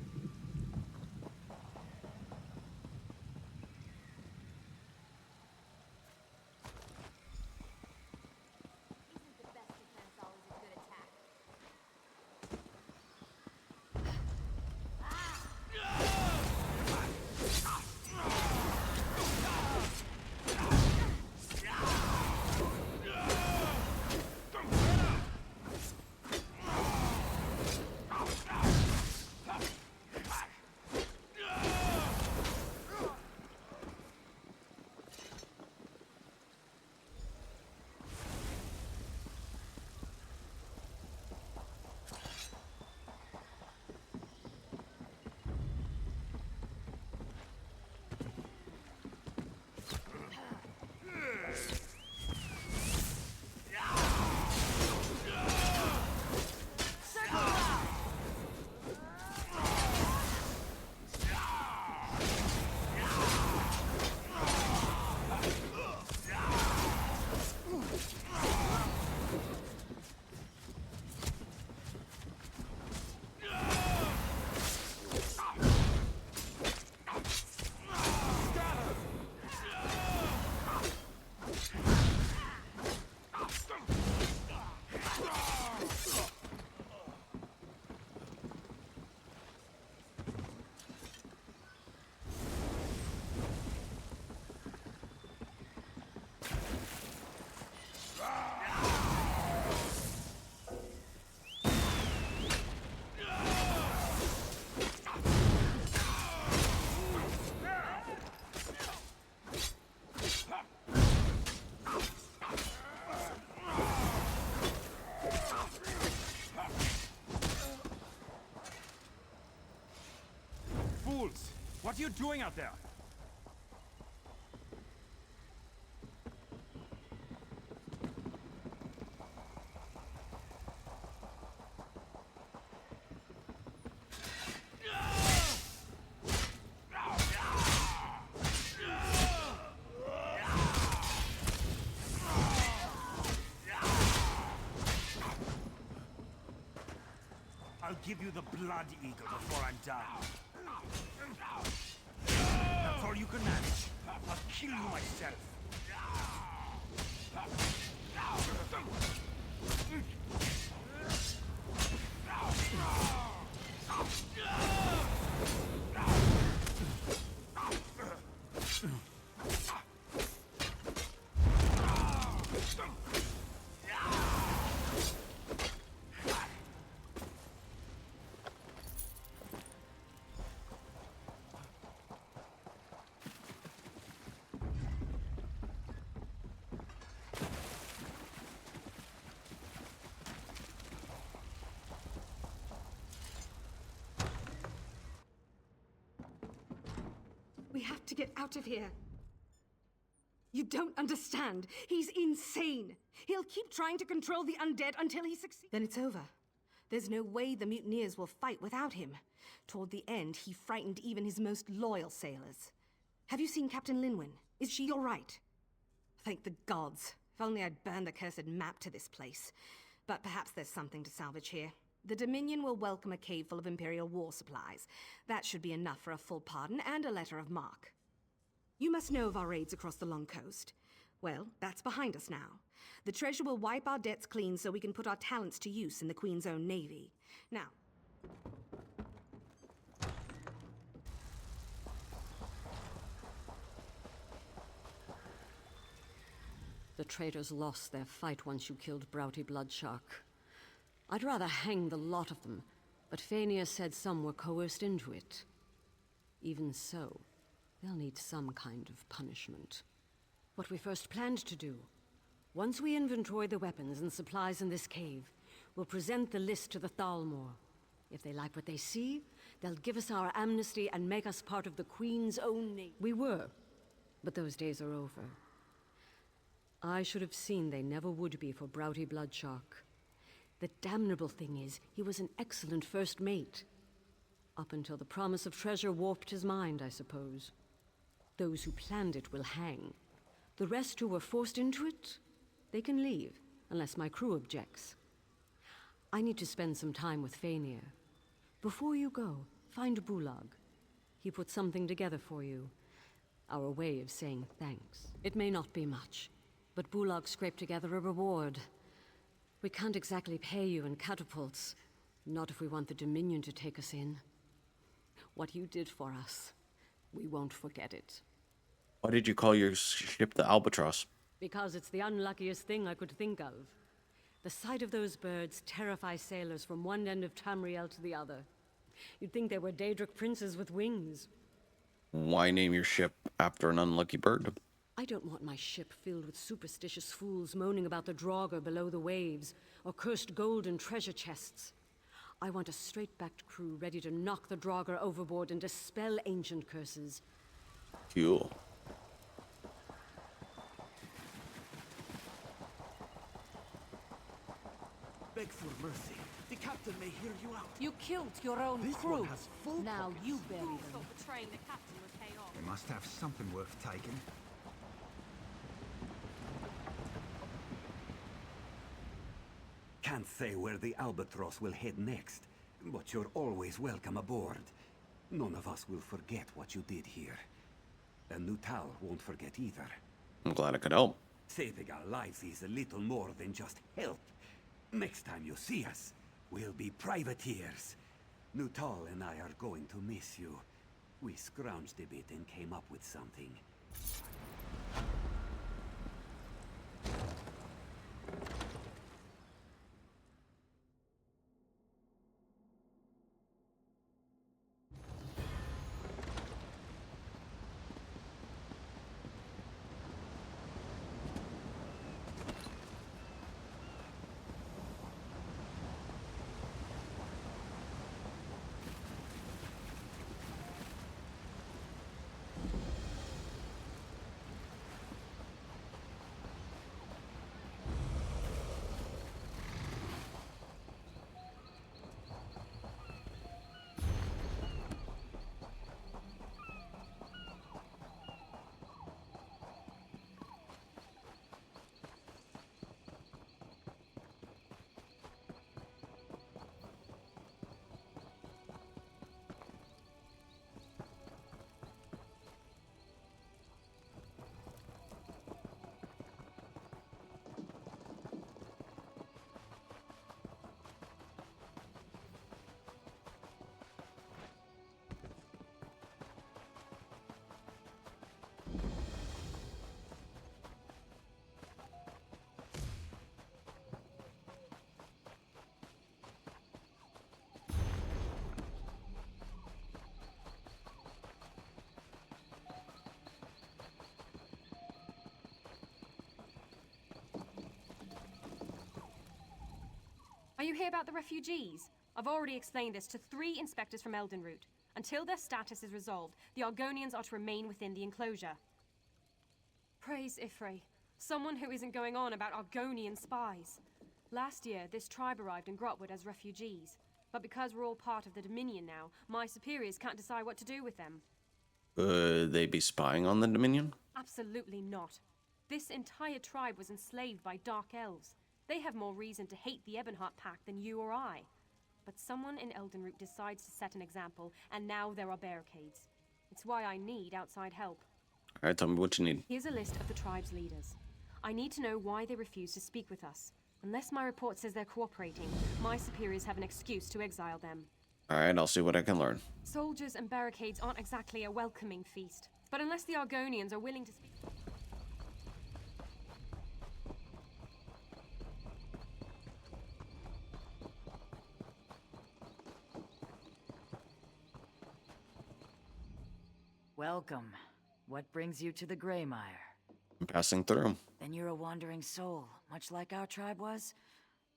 What are you doing out there? I'll give you the Blood Eagle before I'm done. That's all you can manage. I'll kill you myself. We have to get out of here. You don't understand. He's insane. He'll keep trying to control the undead until he succeeds. Then it's over. There's no way the mutineers will fight without him. Toward the end, he frightened even his most loyal sailors. Have you seen Captain Linwyn? Is she all right? Thank the gods. If only I'd burned the cursed map to this place. But perhaps there's something to salvage here. The Dominion will welcome a cave full of Imperial war supplies. That should be enough for a full pardon and a letter of marque. You must know of our raids across the Long Coast. Well, that's behind us now. The treasure will wipe our debts clean so we can put our talents to use in the Queen's own navy. Now... The traitors lost their fight once you killed Broughty Bloodshark. I'd rather hang the lot of them, but Fania said some were coerced into it. Even so, they'll need some kind of punishment. What we first planned to do, once we inventory the weapons and supplies in this cave, we'll present the list to the Thalmor. If they like what they see, they'll give us our amnesty and make us part of the Queen's own navy. We were, but those days are over. I should have seen they never would be for Broughty Bloodshark. The damnable thing is, he was an excellent first mate. Up until the promise of treasure warped his mind, I suppose. Those who planned it will hang. The rest who were forced into it, they can leave, unless my crew objects. I need to spend some time with Fania. Before you go, find Bulag. He put something together for you. Our way of saying thanks. It may not be much, but Bulag scraped together a reward. We can't exactly pay you in catapults. Not if we want the Dominion to take us in. What you did for us, we won't forget it. Why did you call your ship the Albatross? Because it's the unluckiest thing I could think of. The sight of those birds terrifies sailors from one end of Tamriel to the other. You'd think they were Daedric princes with wings. Why name your ship after an unlucky bird? I don't want my ship filled with superstitious fools moaning about the Draugr below the waves, or cursed gold in treasure chests. I want a straight-backed crew ready to knock the Draugr overboard and dispel ancient curses. Cool. Beg for mercy. The captain may hear you out. You killed your own This crew. one has full Now pockets. you bury them. Betraying the captain would pay off. We must have something worth taking. Can't say where the Albatross will head next, but you're always welcome aboard. None of us will forget what you did here. And Nutal won't forget either. I'm glad I could help. Saving our lives is a little more than just help. Next time you see us, we'll be privateers. Nutal and I are going to miss you. We scrounged a bit and came up with something. you hear about the refugees? I've already explained this to 3 inspectors from Eldenroot. Until their status is resolved, the Argonians are to remain within the enclosure. Praise Ifre, someone who isn't going on about Argonian spies. Last year, this tribe arrived in Grahtwood as refugees. But because we're all part of the Dominion now, my superiors can't decide what to do with them. They be spying on the Dominion? Absolutely not. This entire tribe was enslaved by Dark Elves. They have more reason to hate the Ebonheart Pact than you or I. But someone in Eldenroot decides to set an example, and now there are barricades. It's why I need outside help. Alright, tell me what you need. Here's a list of the tribe's leaders. I need to know why they refuse to speak with us. Unless my report says they're cooperating, my superiors have an excuse to exile them. Alright, I'll see what I can learn. Soldiers and barricades aren't exactly a welcoming feast. But unless the Argonians are willing to speak... Welcome. What brings you to the Greymire? I'm passing through. Then you're a wandering soul, much like our tribe was?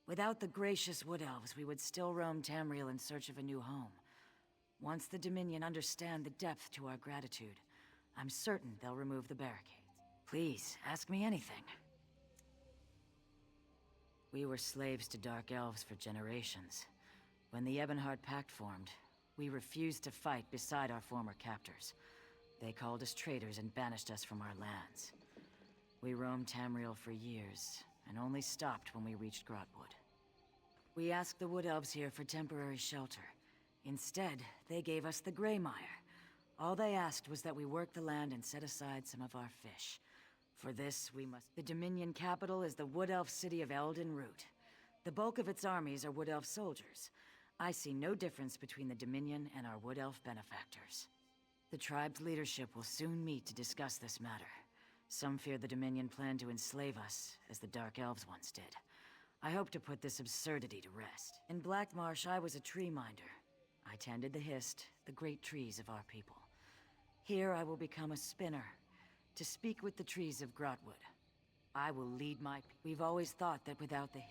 Without the gracious Wood Elves, we would still roam Tamriel in search of a new home. Once the Dominion understand the depth to our gratitude, I'm certain they'll remove the barricades. Please, ask me anything. We were slaves to Dark Elves for generations. When the Ebonheart Pact formed, we refused to fight beside our former captors. They called us traitors and banished us from our lands. We roamed Tamriel for years, and only stopped when we reached Grahtwood. We asked the Wood Elves here for temporary shelter. Instead, they gave us the Greymire. All they asked was that we work the land and set aside some of our fish. For this, we must... The Dominion capital is the Wood Elf city of Eldenroot. The bulk of its armies are Wood Elf soldiers. I see no difference between the Dominion and our Wood Elf benefactors. The tribe's leadership will soon meet to discuss this matter. Some fear the Dominion plan to enslave us, as the Dark Elves once did. I hope to put this absurdity to rest. In Black Marsh, I was a tree minder. I tended the hist, the great trees of our people. Here I will become a spinner, to speak with the trees of Grahtwood. I will lead my... We've always thought that without the...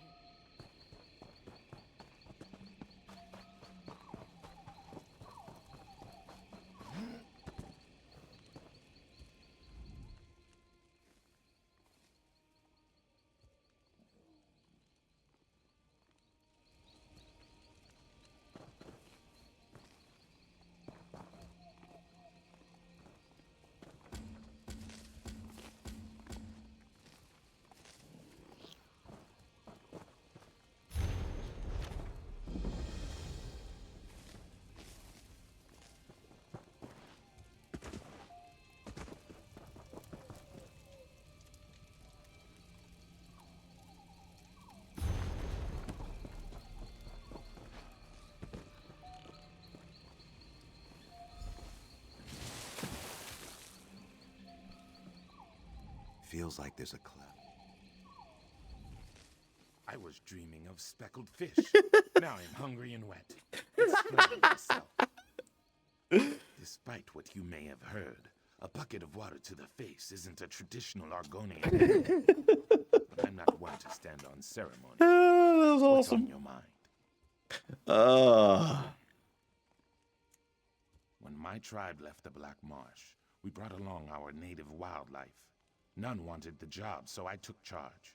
Feels like there's a cloud. I was dreaming of speckled fish. Now I'm hungry and wet. Explain yourself. Despite what you may have heard, a bucket of water to the face isn't a traditional Argonian. But I'm not one to stand on ceremony. That was What's awesome. on your mind? When my tribe left the Black Marsh, we brought along our native wildlife. None wanted the job, so I took charge.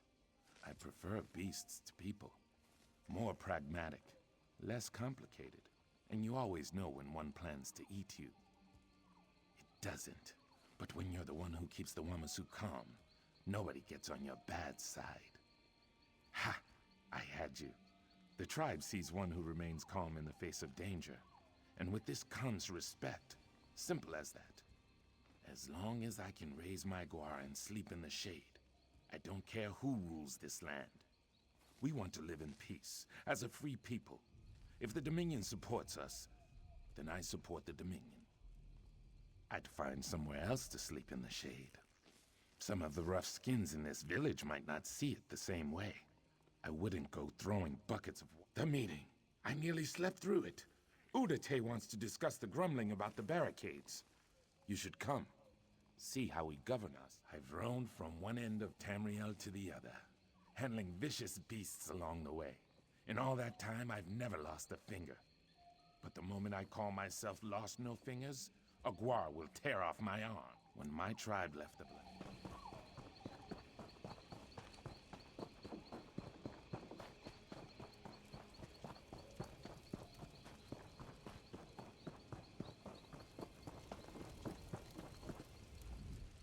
I prefer beasts to people. More pragmatic, less complicated, and you always know when one plans to eat you. It doesn't, but when you're the one who keeps the Wamasu calm, nobody gets on your bad side. Ha! I had you. The tribe sees one who remains calm in the face of danger, and with this comes respect. Simple as that. As long as I can raise my guar and sleep in the shade, I don't care who rules this land. We want to live in peace, as a free people. If the Dominion supports us, then I support the Dominion. I'd find somewhere else to sleep in the shade. Some of the rough skins in this village might not see it the same way. I wouldn't go throwing buckets of water. The meeting. I nearly slept through it. Udate wants to discuss the grumbling about the barricades. You should come. See how we govern us. I've roamed from one end of Tamriel to the other, handling vicious beasts along the way. In all that time, I've never lost a finger. But the moment I call myself Lost No Fingers, a guar will tear off my arm. When my tribe left the blood.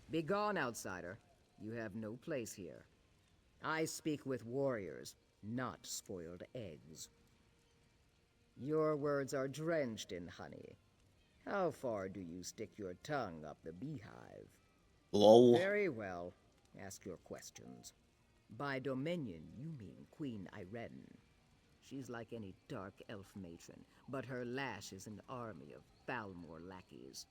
Begone, outsider. You have no place here. I speak with warriors, not spoiled eggs. Your words are drenched in honey. How far do you stick your tongue up the beehive? Lol. Very well. Ask your questions. By Dominion, you mean Queen Irene. She's like any dark elf matron, but her lash is an army of Falmor lackeys.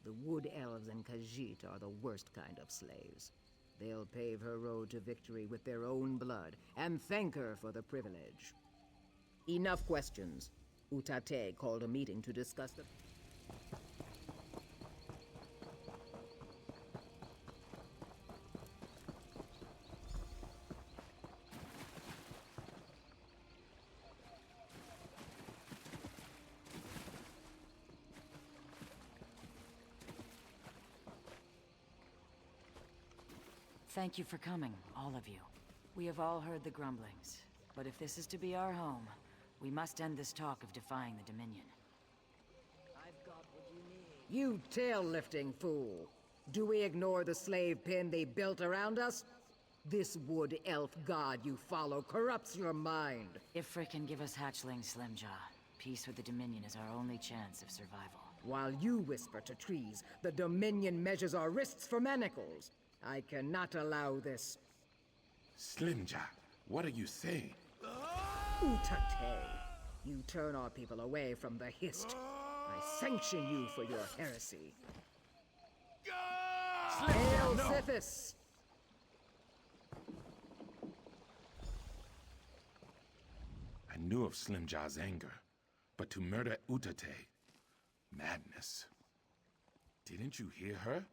The Wood Elves and Khajiit are the worst kind of slaves. They'll pave her road to victory with their own blood, and thank her for the privilege. Enough questions. Utate called a meeting to discuss the... Thank you for coming, all of you. We have all heard the grumblings, but if this is to be our home, we must end this talk of defying the Dominion. I've got what you need. You tail-lifting fool! Do we ignore the slave pen they built around us? This wood elf god you follow corrupts your mind. If Frick can give us hatchling Slimjaw, peace with the Dominion is our only chance of survival. While you whisper to trees, the Dominion measures our wrists for manacles. I cannot allow this. Slimjaw, what are you saying? Utate, you turn our people away from the Hist. I sanction you for your heresy. Hail Sithis! I knew of Slimjaw's anger, but to murder Utate, madness. Didn't you hear her?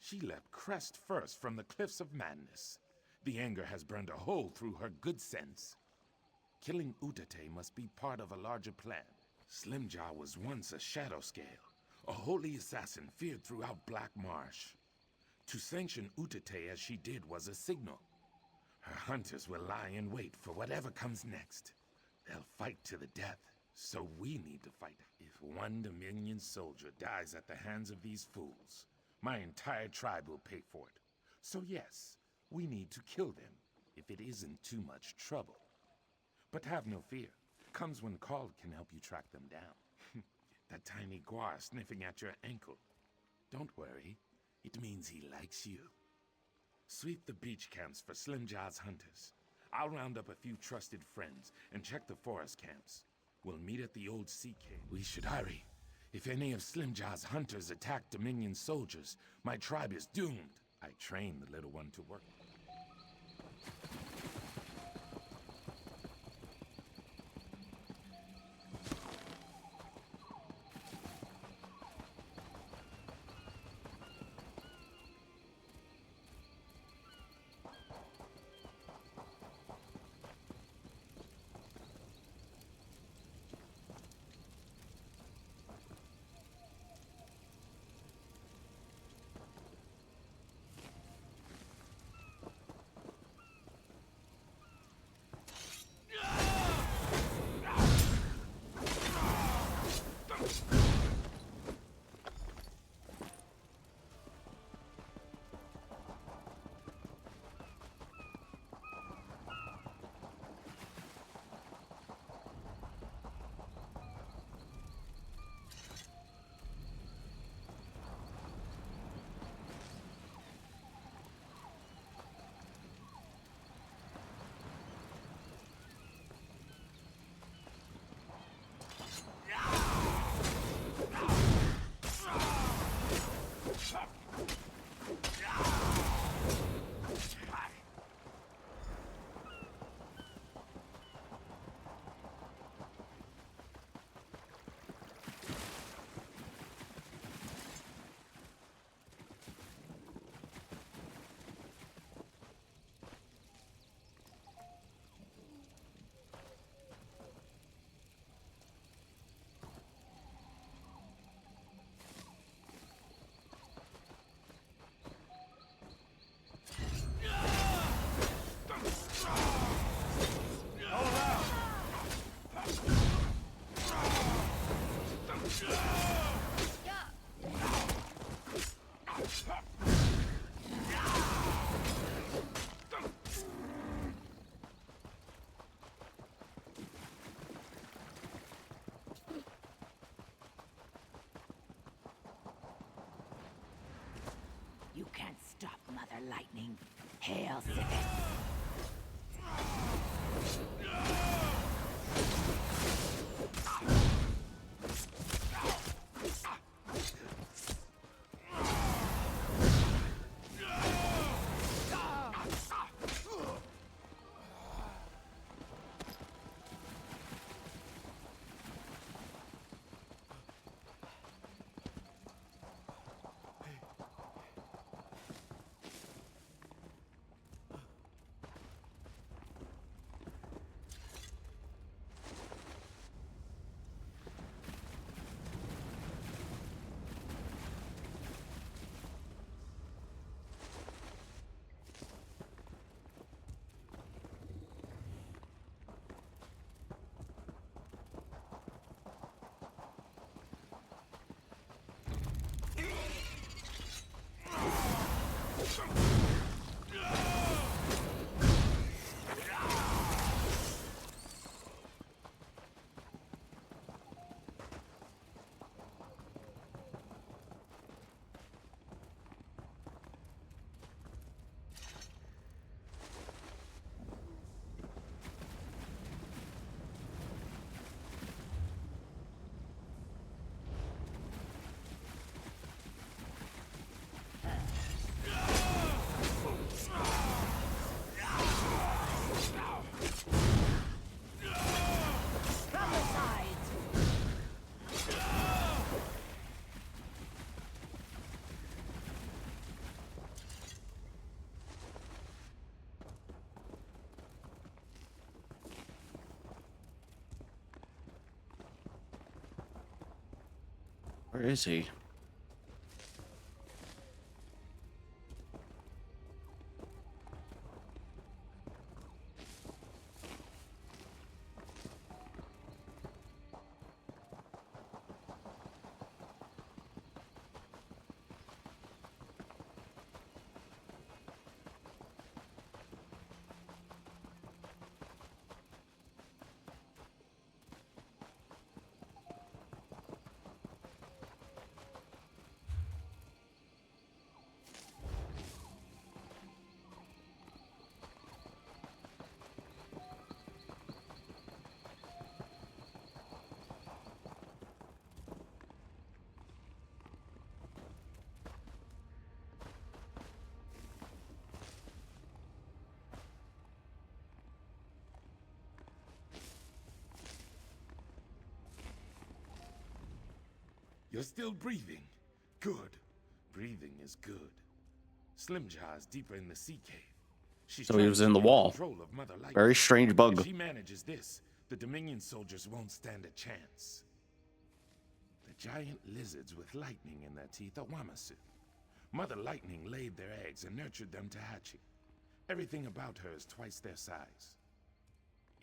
She leapt crest first from the cliffs of madness. The anger has burned a hole through her good sense. Killing Utate must be part of a larger plan. Slimjaw was once a shadow scale, a holy assassin feared throughout Black Marsh. To sanction Utate as she did was a signal. Her hunters will lie in wait for whatever comes next. They'll fight to the death, so we need to fight. If one Dominion soldier dies at the hands of these fools, my entire tribe will pay for it. So yes, we need to kill them, if it isn't too much trouble. But have no fear. Comes when called can help you track them down. That tiny guar sniffing at your ankle. Don't worry, it means he likes you. Sweep the beach camps for Slimjaw's hunters. I'll round up a few trusted friends and check the forest camps. We'll meet at the old sea cave. We should hurry. If any of Slimjaw's hunters attack Dominion soldiers, my tribe is doomed. I trained the little one to work. the lightning. Hail Sith. Where is he? You're still breathing. Good. Breathing is good. Slimjaw is deeper in the sea cave. She's So he was in the trying to wall. take control of Mother Lightning. Very strange bug. If she manages this, the Dominion soldiers won't stand a chance. The giant lizards with lightning in their teeth are Wamasu. Mother Lightning laid their eggs and nurtured them to hatching. Everything about her is twice their size.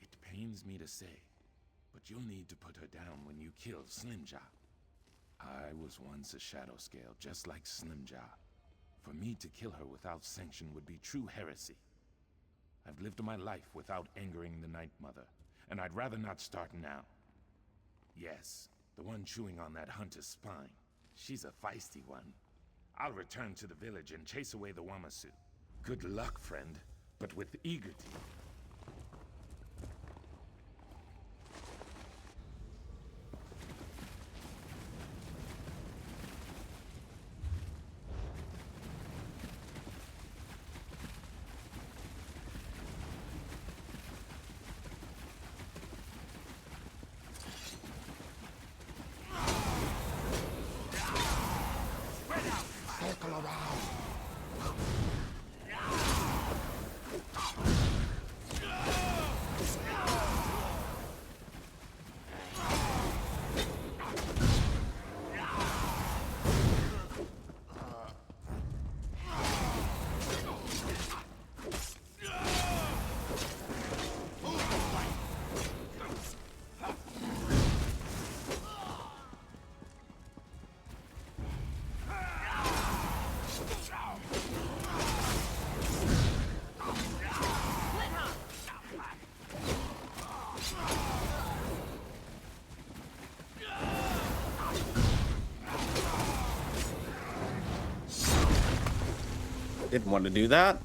It pains me to say, but you'll need to put her down when you kill Slimjaw. I was once a shadow scale, just like Slimjaw. For me to kill her without sanction would be true heresy. I've lived my life without angering the Night Mother, and I'd rather not start now. Yes, the one chewing on that hunter's spine. She's a feisty one. I'll return to the village and chase away the Wamasu. Good luck, friend, but with eager teeth. Circle around. Didn't want to do that.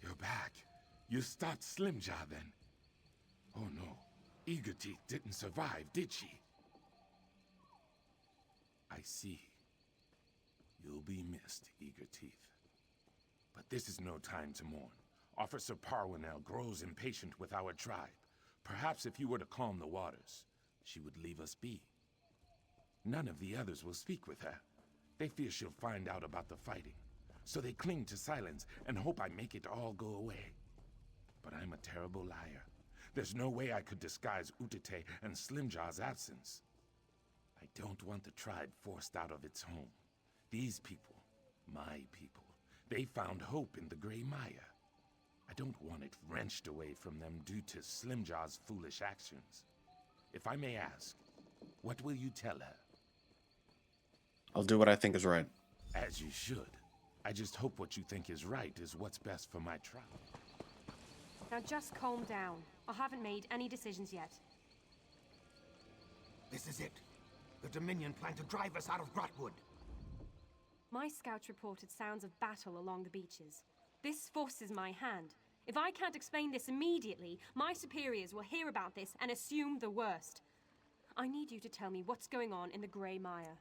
You're back. You stopped Slimjaw then. Oh no, Eagerteeth didn't survive, did she? I see. You'll be missed, Eagerteeth. But this is no time to mourn. Officer Parwinell grows impatient with our tribe. Perhaps if you were to calm the waters, she would leave us be. None of the others will speak with her. They fear she'll find out about the fighting. So they cling to silence and hope I make it all go away. But I'm a terrible liar. There's no way I could disguise Utate and Slimjaw's absence. I don't want the tribe forced out of its home. These people, my people, they found hope in the Grey Maya. I don't want it wrenched away from them due to Slimjaw's foolish actions. If I may ask, what will you tell her? I'll do what I think is right. As you should. I just hope what you think is right is what's best for my tribe. Now just calm down. I haven't made any decisions yet. This is it. The Dominion plan to drive us out of Grahtwood. My scouts reported sounds of battle along the beaches. This forces my hand. If I can't explain this immediately, my superiors will hear about this and assume the worst. I need you to tell me what's going on in the Grey Maya.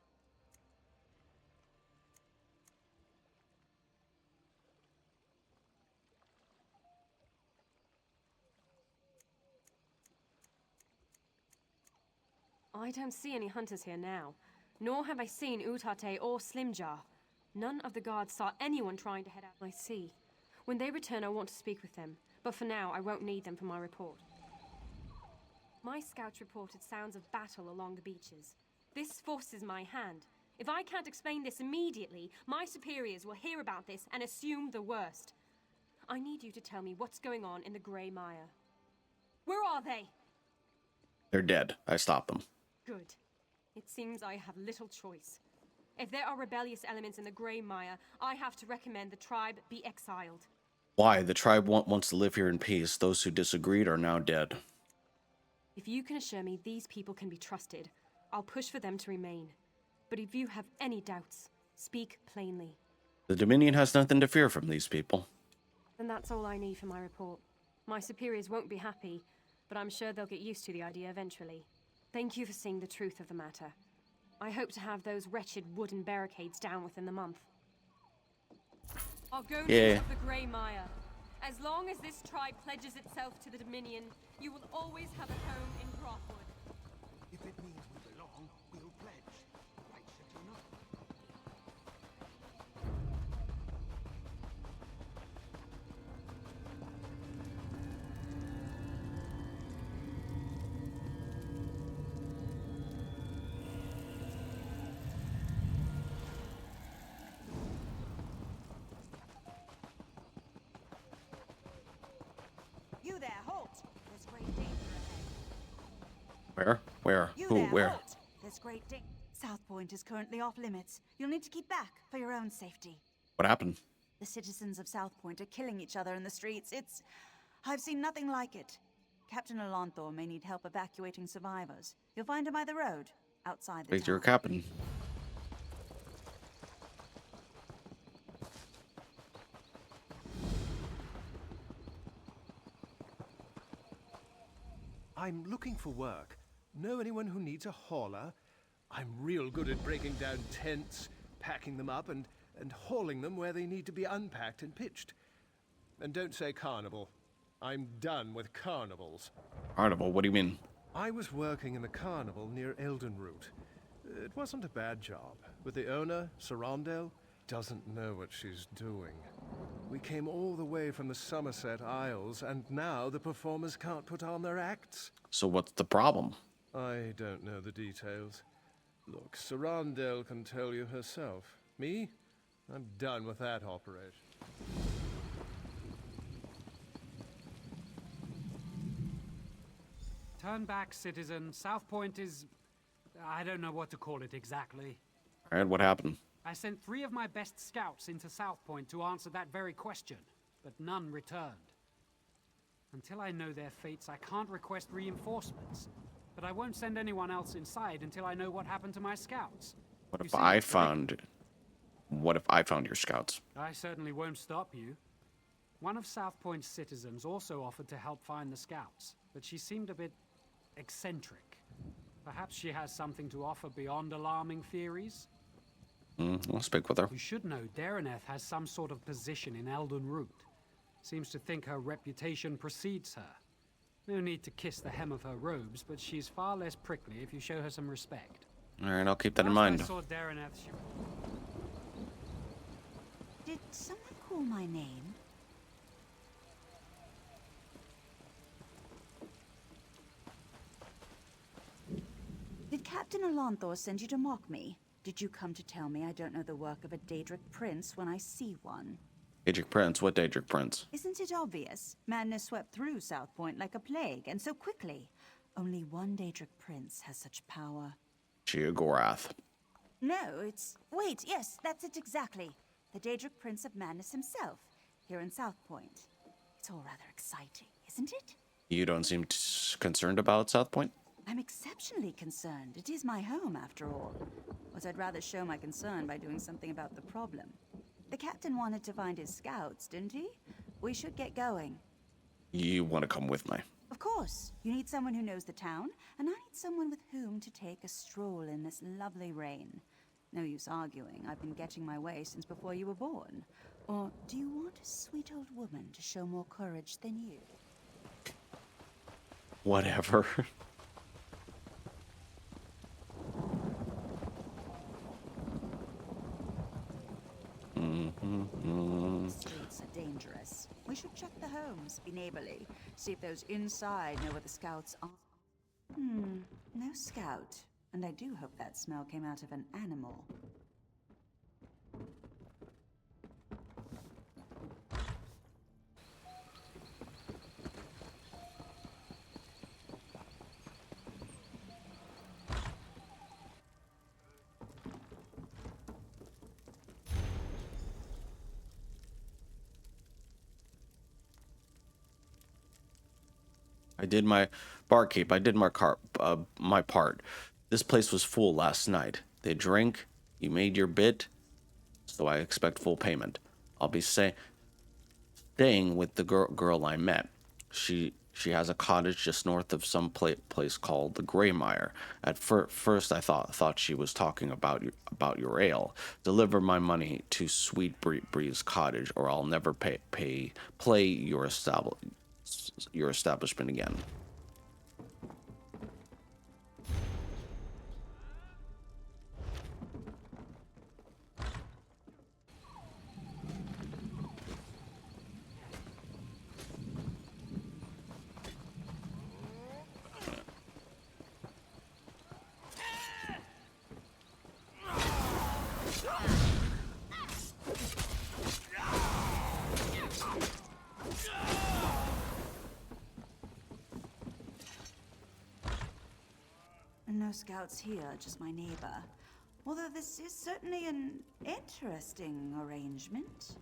I don't see any hunters here now, nor have I seen Utate or Slimjaw. None of the guards saw anyone trying to head out. I see. When they return, I want to speak with them, but for now, I won't need them for my report. My scouts reported sounds of battle along the beaches. This forces my hand. If I can't explain this immediately, my superiors will hear about this and assume the worst. I need you to tell me what's going on in the Grey Maya. Where are they? They're dead. I stopped them. Good. It seems I have little choice. If there are rebellious elements in the Grey Maya, I have to recommend the tribe be exiled. Why? The tribe wants to live here in peace. Those who disagreed are now dead. If you can assure me these people can be trusted, I'll push for them to remain. But if you have any doubts, speak plainly. The Dominion has nothing to fear from these people. Then that's all I need for my report. My superiors won't be happy, but I'm sure they'll get used to the idea eventually. Thank you for seeing the truth of the matter. I hope to have those wretched wooden barricades down within the month. Argonians of the Grey Maya, as long as this tribe pledges itself to the Dominion, you will always have a home in Grahtwood. If it Where? Where? You Who? there, Where? halt! This great ding. South Point is currently off limits. You'll need to keep back for your own safety. What happened? The citizens of South Point are killing each other in the streets. I've seen nothing like it. Captain Alonthor may need help evacuating survivors. You'll find him by the road, outside the Wait, you're a town. captain. I'm looking for work. Know anyone who needs a hauler? I'm real good at breaking down tents, packing them up, and hauling them where they need to be unpacked and pitched. And don't say carnival. I'm done with carnivals. Carnival? What do you mean? I was working in a carnival near Eldenroot. It wasn't a bad job, but the owner, Sarandel, doesn't know what she's doing. We came all the way from the Somerset Isles, and now the performers can't put on their acts. So what's the problem? I don't know the details. Look, Sarandel can tell you herself. Me? I'm done with that operation. Turn back, citizen. South Point is... I don't know what to call it exactly. All right, what happened? I sent 3 of my best scouts into South Point to answer that very question, but none returned. Until I know their fates, I can't request reinforcements. But I won't send anyone else inside until I know what happened to my scouts. What if I found your scouts? I certainly won't stop you. One of South Point's citizens also offered to help find the scouts, but she seemed a bit eccentric. Perhaps she has something to offer beyond alarming theories? I'll speak with her. You should know Dareneth has some sort of position in Eldenroot. Seems to think her reputation precedes her. No need to kiss the hem of her robes, but she's far less prickly if you show her some respect. All right, I'll keep that in Last mind. I saw Dareneth, Did someone call my name? Did Captain Alonthor send you to mock me? Did you come to tell me I don't know the work of a Daedric prince when I see one? Daedric Prince? What Daedric Prince? Isn't it obvious? Madness swept through South Point like a plague, and so quickly. Only one Daedric prince has such power. Gorath. No, it's... Wait, yes, that's it exactly. The Daedric Prince of Madness himself, here in South Point. It's all rather exciting, isn't it? You don't seem concerned about South Point? I'm exceptionally concerned. It is my home, after all. But I'd rather show my concern by doing something about the problem. The captain wanted to find his scouts, didn't he? We should get going. You want to come with me? Of course. You need someone who knows the town, and I need someone with whom to take a stroll in this lovely rain. No use arguing. I've been getting my way since before you were born. Or do you want a sweet old woman to show more courage than you? Whatever. The streets are dangerous. We should check the homes, be neighborly, see if those inside know where the scouts are. No scout. And I do hope that smell came out of an animal. I did my barkeep. I did my part. This place was full last night. They drink. You made your bit, so I expect full payment. I'll be staying with the girl I met. She has a cottage just north of some place called the Greymire. At first, I thought she was talking about your ale. Deliver my money to Sweet Bree's cottage, or I'll never play your establishment again. No scouts here, just my neighbor. Although this is certainly an interesting arrangement.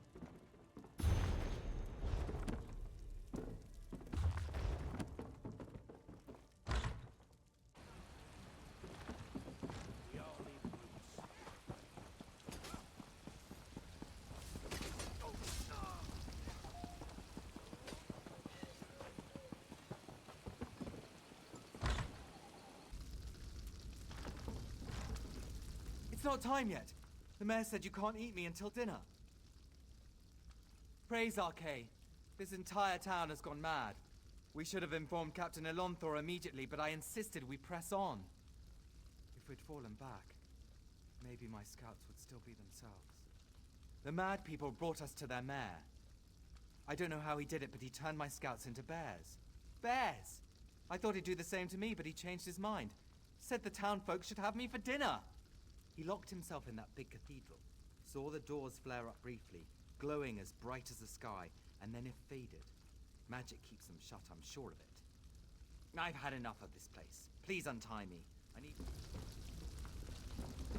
It's not time yet. The mayor said you can't eat me until dinner. Praise Archay. This entire town has gone mad. We should have informed Captain Elonthor immediately, but I insisted we press on. If we'd fallen back, maybe my scouts would still be themselves. The mad people brought us to their mayor. I don't know how he did it, but he turned my scouts into bears. Bears! I thought he'd do the same to me, but he changed his mind. Said the town folks should have me for dinner. He locked himself in that big cathedral, saw the doors flare up briefly, glowing as bright as the sky, and then it faded. Magic keeps them shut, I'm sure of it. I've had enough of this place. Please untie me.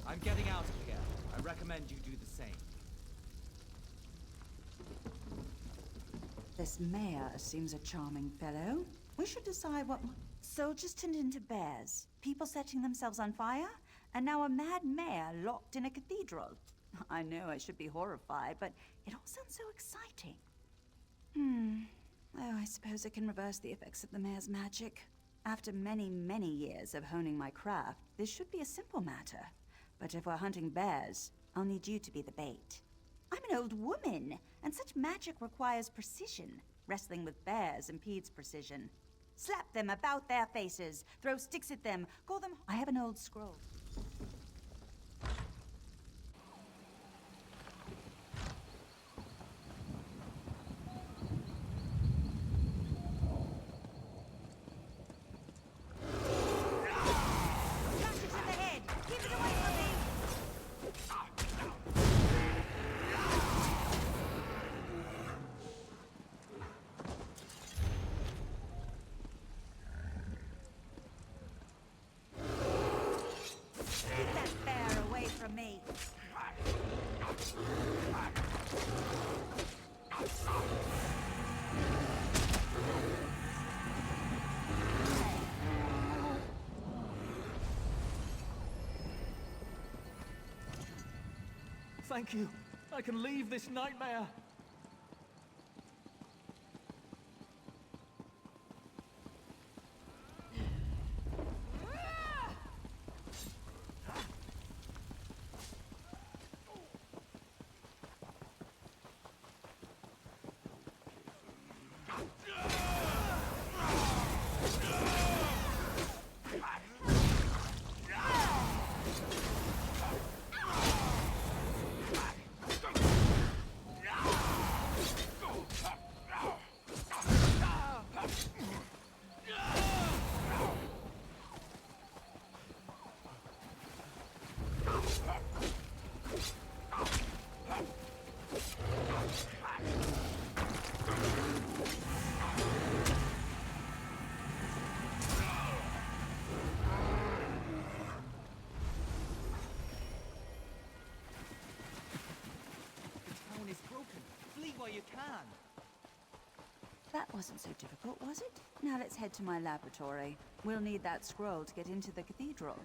I'm getting out of here. I recommend you do the same. This mayor seems a charming fellow. We should decide what... Soldiers turned into bears, people setting themselves on fire, and now a mad mayor locked in a cathedral. I know I should be horrified, but it all sounds so exciting. Oh, I suppose I can reverse the effects of the mayor's magic. After many, many years of honing my craft, this should be a simple matter. But if we're hunting bears, I'll need you to be the bait. I'm an old woman, and such magic requires precision. Wrestling with bears impedes precision. Slap them about their faces, throw sticks at them, call them... I have an old scroll. Thank you. I can leave this nightmare. You can. That wasn't so difficult, was it? Now let's head to my laboratory. We'll need that scroll to get into the cathedral.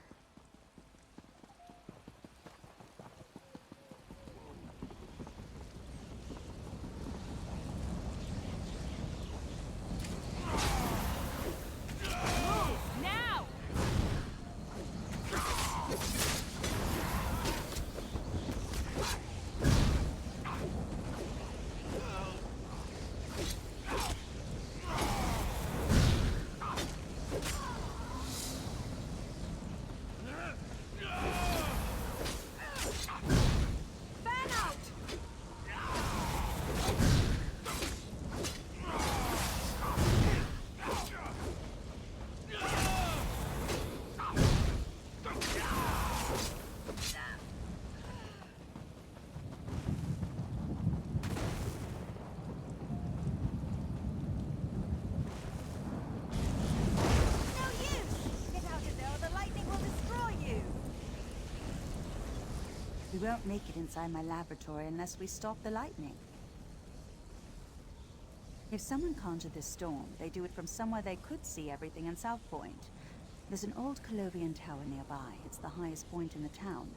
We won't make it inside my laboratory unless we stop the lightning. If someone conjured this storm, they do it from somewhere they could see everything in South Point. There's an old Colovian tower nearby. It's the highest point in the town.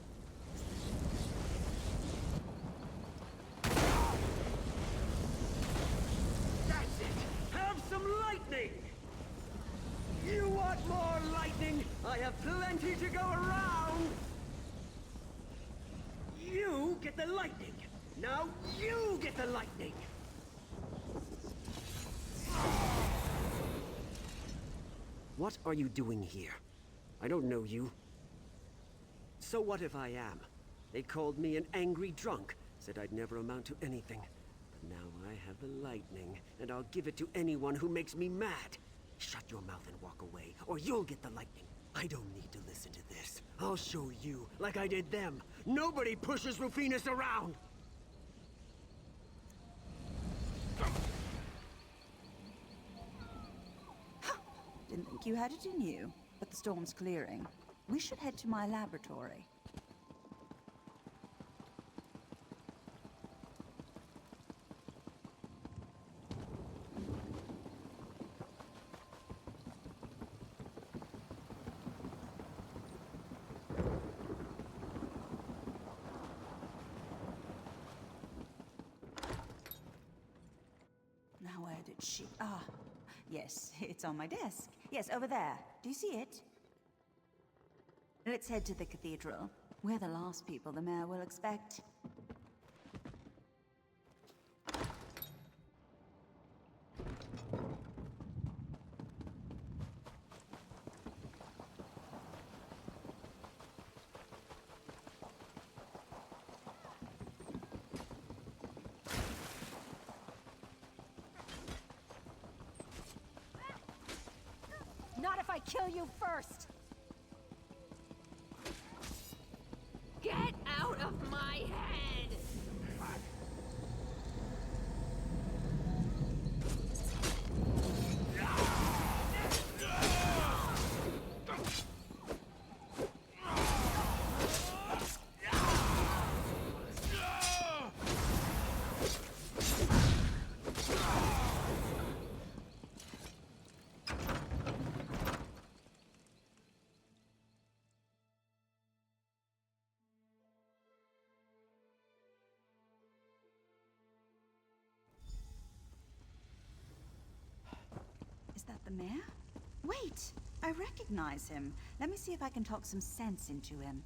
That's it! Have some lightning! You want more lightning? I have plenty to go around! You get the lightning! Now you get the lightning! What are you doing here? I don't know you. So what if I am? They called me an angry drunk, said I'd never amount to anything. But now I have the lightning, and I'll give it to anyone who makes me mad. Shut your mouth and walk away, or you'll get the lightning. I don't need to listen to this. I'll show you, like I did them. Nobody pushes Rufinus around! Didn't think you had it in you, but the storm's clearing. We should head to my laboratory. Now where did she... Ah, yes, it's on my desk. Yes, over there. Do you see it? Let's head to the cathedral. We're the last people the mayor will expect. Not if I kill you first! Get out of my head! Is that the mayor? Wait! I recognize him. Let me see if I can talk some sense into him.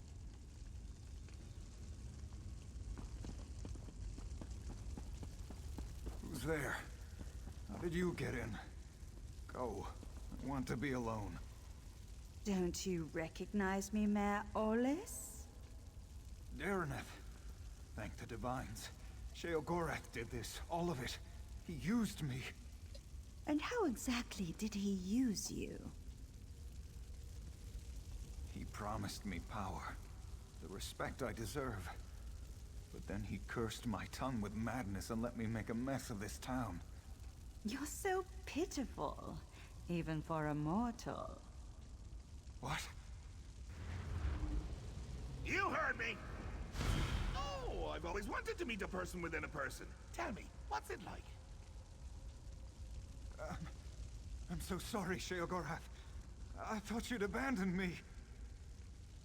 Who's there? How did you get in? Go. I want to be alone. Don't you recognize me, Mayor Olis? Dareneth. Thank the Divines. Sheogorath did this, all of it. He used me. And how exactly did he use you? He promised me power, the respect I deserve. But then he cursed my tongue with madness and let me make a mess of this town. You're so pitiful, even for a mortal. What? You heard me! Oh, I've always wanted to meet a person within a person. Tell me, what's it like? I'm so sorry, Sheogorath. I thought you'd abandoned me.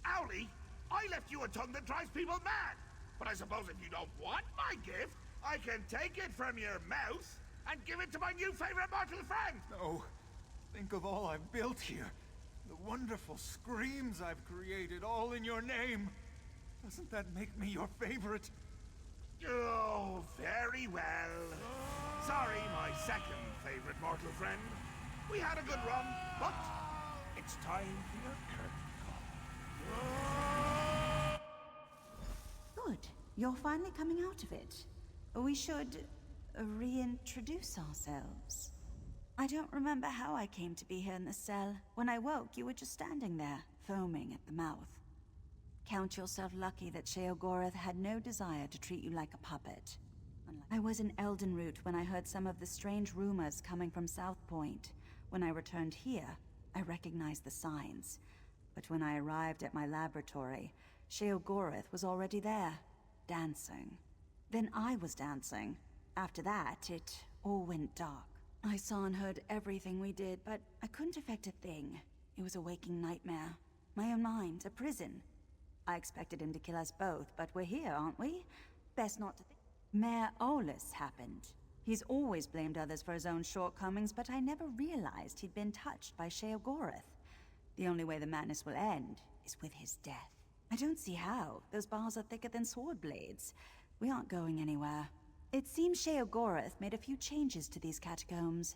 Owlie, I left you a tongue that drives people mad. But I suppose if you don't want my gift, I can take it from your mouth and give it to my new favorite mortal friend. No. Think of all I've built here. The wonderful screams I've created, all in your name. Doesn't that make me your favorite? Oh, very well. Sorry, my second favorite mortal friend. We had a good run, but it's time for your curtain call. Good. You're finally coming out of it. We should reintroduce ourselves. I don't remember how I came to be here in the cell. When I woke, you were just standing there, foaming at the mouth. Count yourself lucky that Sheogorath had no desire to treat you like a puppet. I was in Eldenroot when I heard some of the strange rumors coming from South Point. When I returned here, I recognized the signs. But when I arrived at my laboratory, Sheogorath was already there, dancing. Then I was dancing. After that, it all went dark. I saw and heard everything we did, but I couldn't affect a thing. It was a waking nightmare. My own mind, a prison. I expected him to kill us both, but we're here, aren't we? Best not to think. Mayor Olus happened. He's always blamed others for his own shortcomings, but I never realized he'd been touched by Sheogorath. The only way the madness will end is with his death. I don't see how. Those bars are thicker than sword blades. We aren't going anywhere. It seems Sheogorath made a few changes to these catacombs.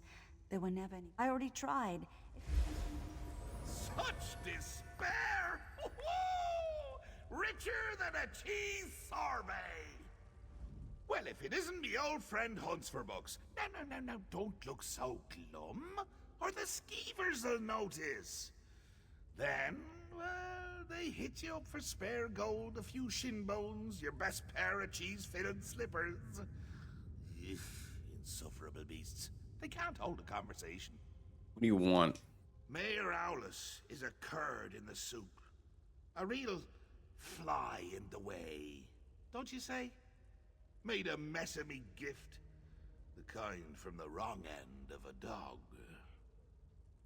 There were never any. I already tried. Such despair! Richer than a cheese sorbet! Well, if it isn't me old friend Huntsforbucks. No, don't look so glum, or the skeevers'll notice. Then, well, they hit you up for spare gold, a few shin bones, your best pair of cheese-fitted slippers. Insufferable beasts. They can't hold a conversation. What do you want? Mayor Owlus is a curd in the soup. A real fly in the way, don't you say? Made a mess of me gift. The kind from the wrong end of a dog.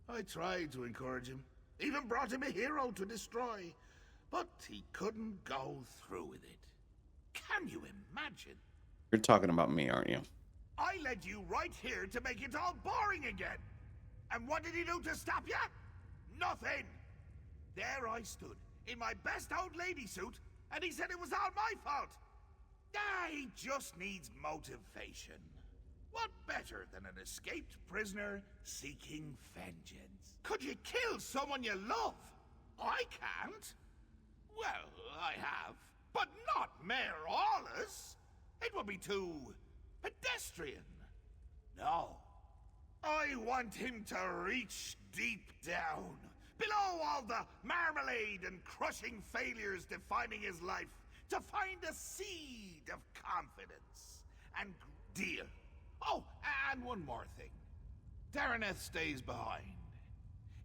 I tried to encourage him. Even brought him a hero to destroy. But he couldn't go through with it. Can you imagine? You're talking about me, aren't you? I led you right here to make it all boring again. And what did he do to stop you? Nothing. There I stood, in my best old lady suit, and he said it was all my fault. He just needs motivation. What better than an escaped prisoner seeking vengeance? Could you kill someone you love? I can't. Well, I have. But not Mayor Aulus. It would be too pedestrian. No. I want him to reach deep down, below all the marmalade and crushing failures defining his life, to find a seed of confidence and deal. Oh, and one more thing. Daraneth stays behind.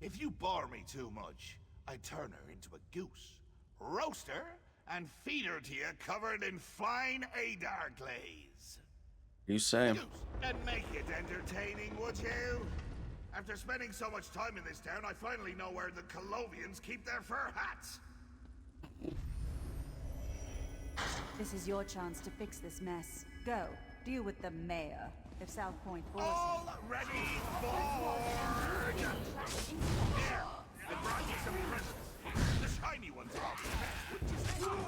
If you bore me too much, I turn her into a goose, roast her, and feed her to you covered in fine Adar glaze. You say. Goose, and make it entertaining, would you? After spending so much time in this town, I finally know where the Colovians keep their fur hats. This is your chance to fix this mess. Go, deal with the mayor. If South Point forces... All ready, board! Here, I brought you some presents. The shiny ones are all the best, wouldn't you say?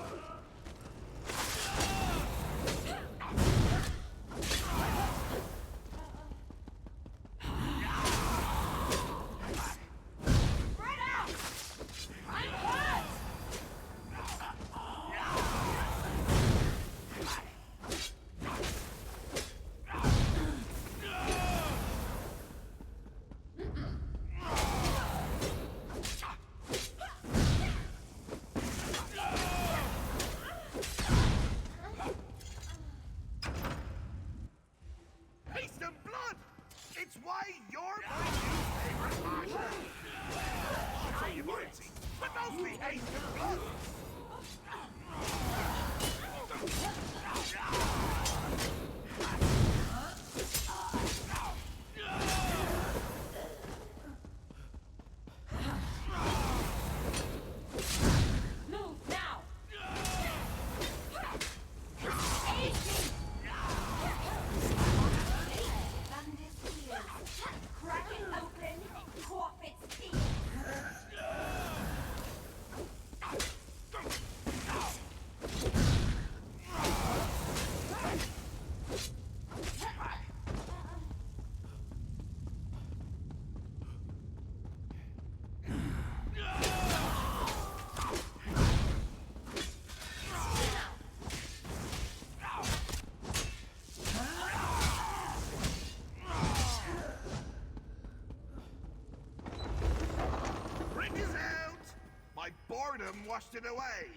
Boredom washed it away.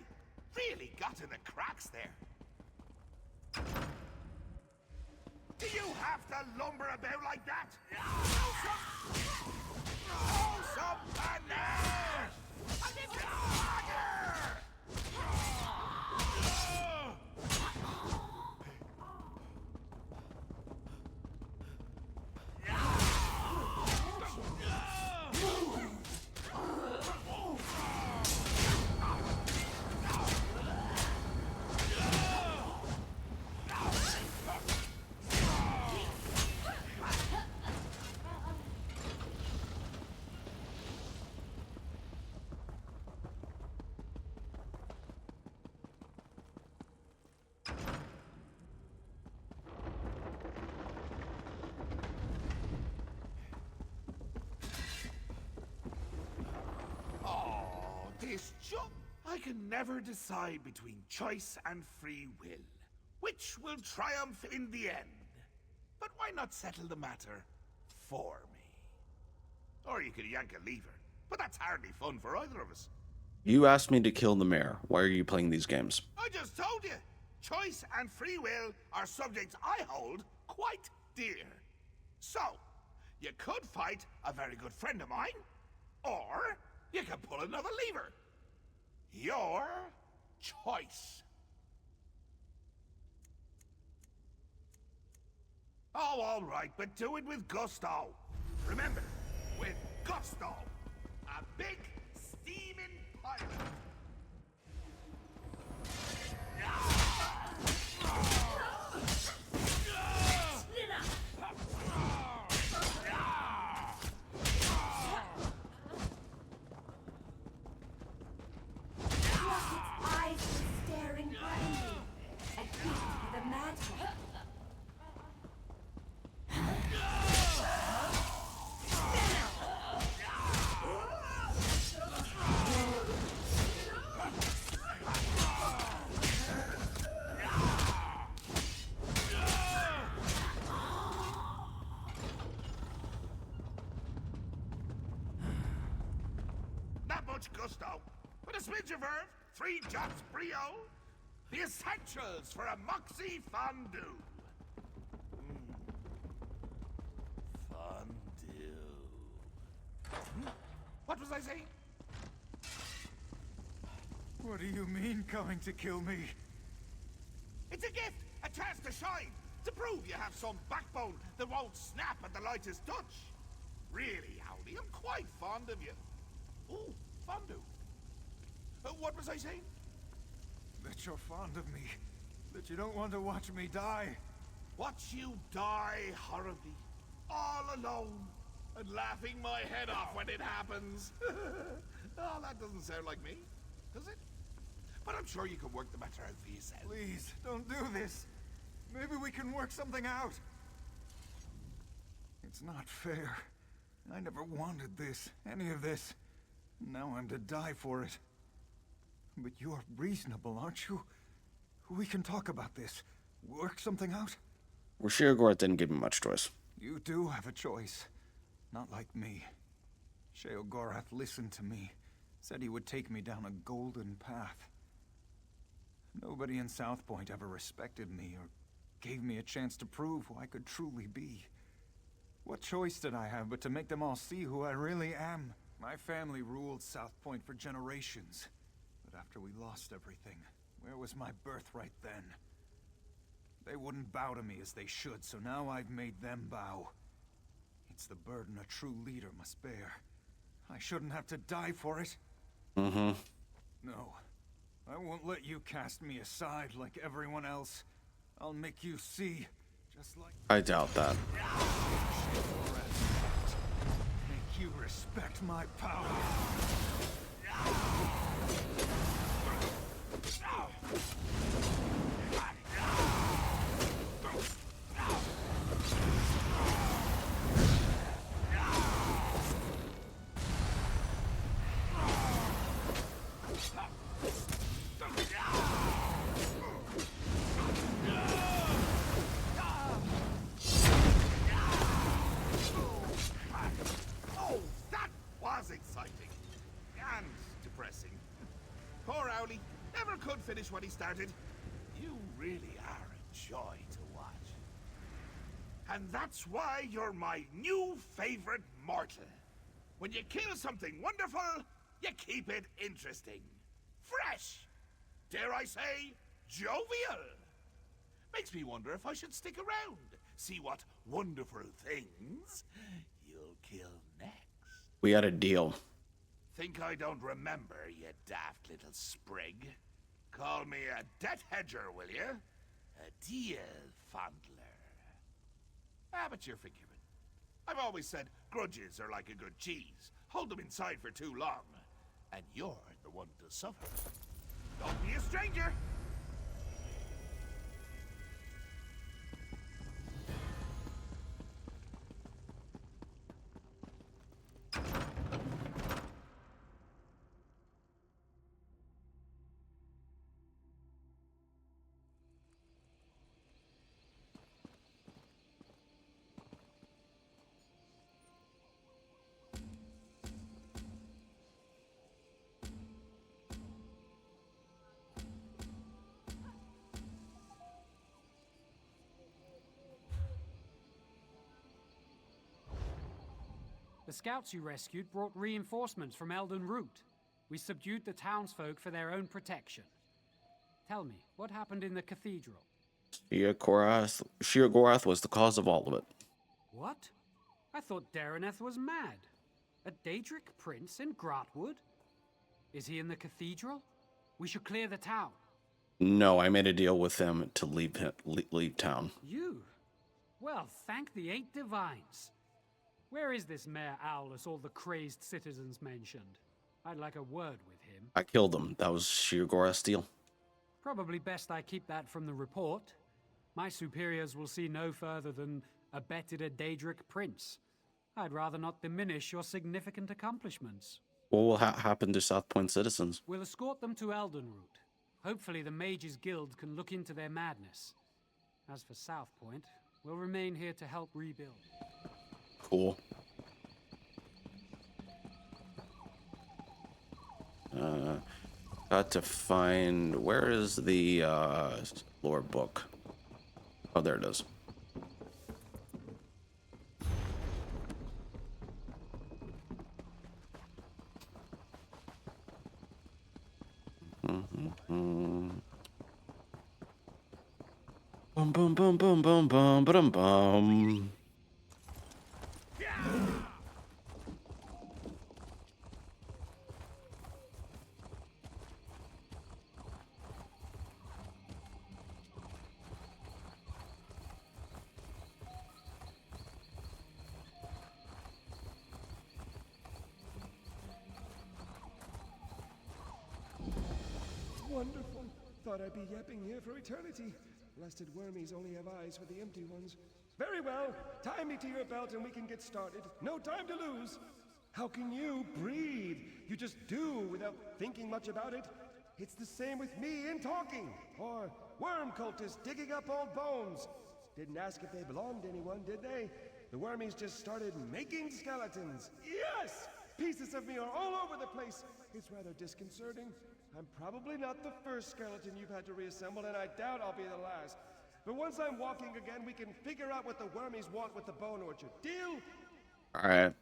Really got in the cracks there. Do you have to lumber about like that? Some panache! I can never decide between choice and free will. Which will triumph in the end? But why not settle the matter for me? Or you could yank a lever, but that's hardly fun for either of us. You asked me to kill the mayor. Why are you playing these games? I just told you, choice and free will are subjects I hold quite dear. So, you could fight a very good friend of mine, or you could pull another lever. Your choice. Oh, all right, but do it with gusto. Remember, with gusto. A big, steaming pirate. Eyes were staring blindly, at peace with a madman. Not much gusto, but a smidge of verve, 3 jots brio, the essentials for a moxie fondue. Fondue. What was I saying? What do you mean, coming to kill me? It's a gift, a chance to shine, to prove you have some backbone that won't snap at the lightest touch. Really, Howdy, I'm quite fond of you. Ooh, fondue. What was I saying? That you're fond of me. That you don't want to watch me die. Watch you die horribly, all alone, and laughing my head off when it happens. Oh, that doesn't sound like me, does it? But I'm sure you can work the matter out for yourself. Please, don't do this. Maybe we can work something out. It's not fair. I never wanted this, any of this. Now I'm to die for it. But you're reasonable, aren't you? We can talk about this. Work something out. Well, Sheogorath didn't give me much choice. You do have a choice. Not like me. Sheogorath listened to me. Said he would take me down a golden path. Nobody in South Point ever respected me or gave me a chance to prove who I could truly be. What choice did I have but to make them all see who I really am? My family ruled South Point for generations. But after we lost everything, where was my birthright then? They wouldn't bow to me as they should, so now I've made them bow. It's the burden a true leader must bear. I shouldn't have to die for it. Mm-hmm. No. I won't let you cast me aside like everyone else. I'll make you see, just like... I doubt that. Make you respect my power. Oh, that was exciting. And depressing. Poor Owly never could finish what he started. You really are a joy to watch. And that's why you're my new favorite mortal. When you kill something wonderful, you keep it interesting. Fresh. Dare I say, jovial. Makes me wonder if I should stick around. See what wonderful things you'll kill next. We had a deal. Think I don't remember, you daft little sprig. Call me a debt hedger, will you? A deal fondler. Ah, but you're forgiven. I've always said grudges are like a good cheese. Hold them inside for too long, and you're the one to suffer. Don't be a stranger. The scouts you rescued brought reinforcements from Elden Root. We subdued the townsfolk for their own protection. Tell me, what happened in the cathedral? Sheogorath was the cause of all of it. What? I thought Dareneth was mad. A Daedric prince in Grahtwood? Is he in the cathedral? We should clear the town. No, I made a deal with him to leave town. You? Well, thank the 8 divines. Where is this Mayor Owlus all the crazed citizens mentioned? I'd like a word with him. I killed him. That was Sheogorath's deal. Probably best I keep that from the report. My superiors will see no further than abetted a Daedric prince. I'd rather not diminish your significant accomplishments. What will happen to South Point citizens? We'll escort them to Eldenroot. Hopefully the Mages Guild can look into their madness. As for South Point, we'll remain here to help rebuild. Cool. Got to find... Where is the lore book? Oh, there it is. Boom, boom, boom, boom, boom, boom, boom, boom. Wonderful. Thought I'd be yapping here for eternity. Blasted wormies only have eyes for the empty ones. Very well. Tie me to your belt and we can get started. No time to lose. How can you breathe? You just do without thinking much about it. It's the same with me in talking. Or worm cultists digging up old bones. Didn't ask if they belonged to anyone, did they? The wormies just started making skeletons. Yes! Pieces of me are all over the place. It's rather disconcerting. I'm probably not the first skeleton you've had to reassemble, and I doubt I'll be the last. But once I'm walking again, we can figure out what the wormies want with the bone orchard. Deal? Alright.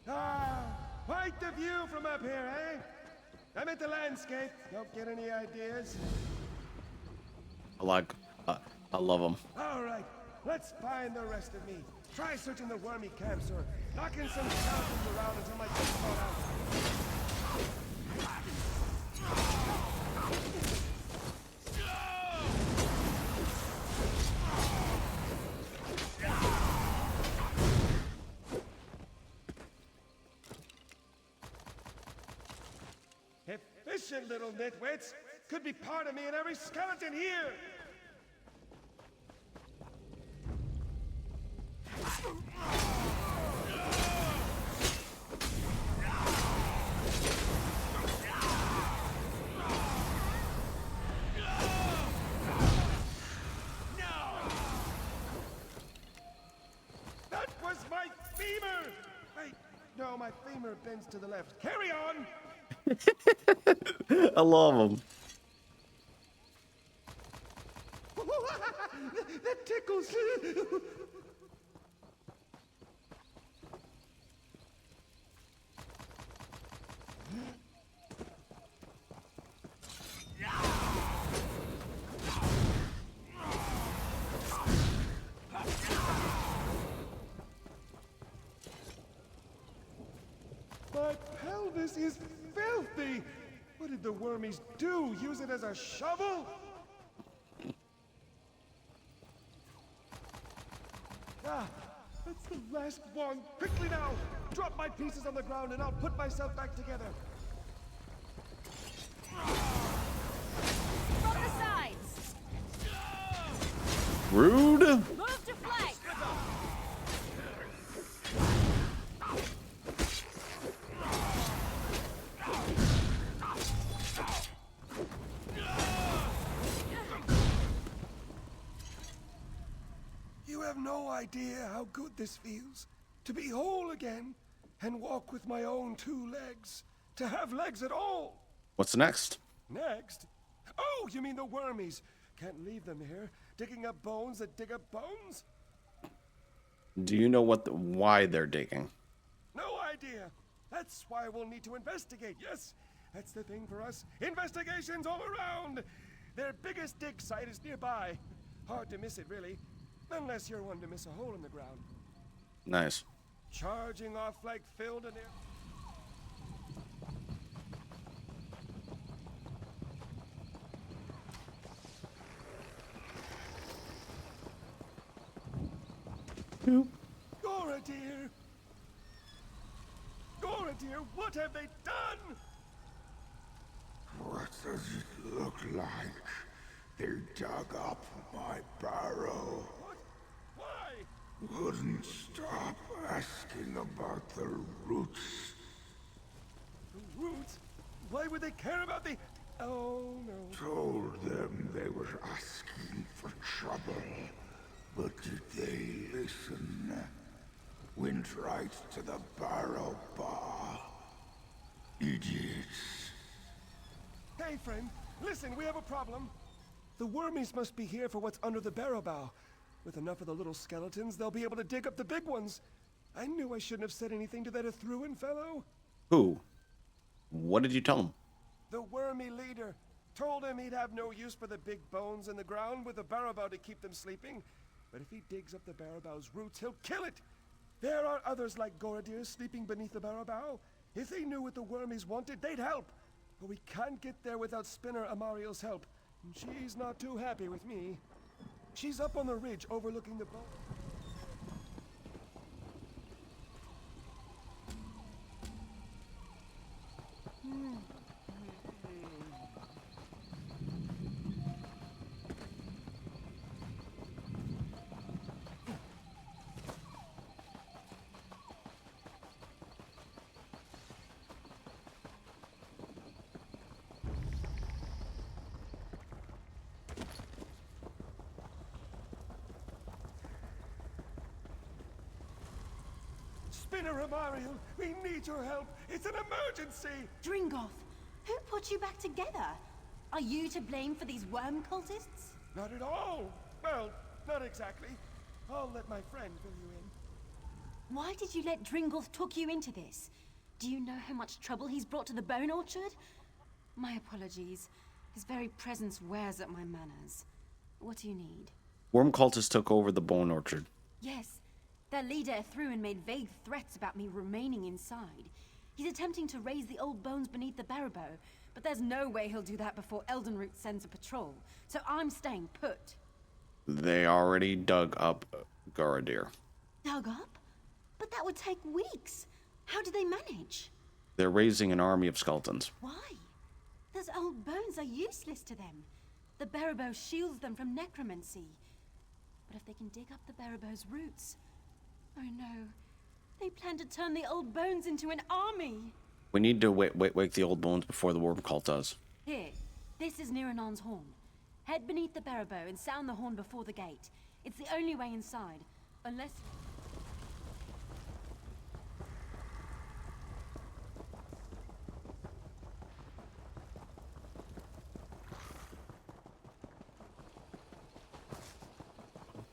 Ah, quite the view from up here, eh? I'm at the landscape. Don't get any ideas? I love them. All right, let's find the rest of me. Try searching the wormy camps or knocking some skeletons around until my teeth fall out. Efficient little nitwits! Could be part of me in every skeleton here! That was my femur! Wait, no, my femur bends to the left. Carry on! I love them. That tickles. My pelvis is filthy! What did the wormies do? Use it as a shovel? Ah, that's the last one. Quickly now! Drop my pieces on the ground and I'll put myself back together. From the sides! Rude! Move to flank! You have no idea how good this feels. To be whole again, and walk with my own 2 legs. To have legs at all. What's next? Next? Oh, you mean the wormies. Can't leave them here, digging up bones that dig up bones? Do you know why they're digging? No idea. That's why we'll need to investigate, yes? That's the thing for us. Investigations all around! Their biggest dig site is nearby. Hard to miss it, really. Unless you're one to miss a hole in the ground. Nice. Charging off like filled and air. Gora, dear! Gora, dear, what have they done? What does it look like? They dug up my barrow. What? Why? Wouldn't stop asking about the roots. The roots? Why would they care about the... Oh, no. Told them they were asking for trouble. But did they listen? Went right to the barrow bar. Idiots. Hey, friend, listen, we have a problem. The wormies must be here for what's under the barrow bow. With enough of the little skeletons, they'll be able to dig up the big ones. I knew I shouldn't have said anything to that Ithruin fellow. Who? What did you tell him? The wormy leader. Told him he'd have no use for the big bones in the ground with the barrow bow to keep them sleeping. But if he digs up the barrow bow's roots, he'll kill it. There are others like Goradir sleeping beneath the barrow bow. If they knew what the wormies wanted, they'd help. But we can't get there without Spinner Amariel's help. And she's not too happy with me. She's up on the ridge overlooking the bow. Spinner Amariel, we need your help. It's an emergency. Dringoth, who put you back together? Are you to blame for these worm cultists? Not at all. Well, not exactly. I'll let my friend fill you in. Why did you let Dringoth talk you into this? Do you know how much trouble he's brought to the Bone Orchard? My apologies. His very presence wears at my manners. What do you need? Worm cultists took over the Bone Orchard. Yes. Their leader threw and made vague threats about me remaining inside. He's attempting to raise the old bones beneath the barrow, but there's no way he'll do that before Eldenroot sends a patrol. So I'm staying put. They already dug up Goradir. Dug up? But that would take weeks. How do they manage? They're raising an army of skeletons. Why? Those old bones are useless to them. The barrow shields them from necromancy. But if they can dig up the barrow's roots... Oh no. They plan to turn the old bones into an army. We need to wake the old bones before the worm cult does. Here. This is Niranon's horn. Head beneath the barrow and sound the horn before the gate. It's the only way inside. Unless...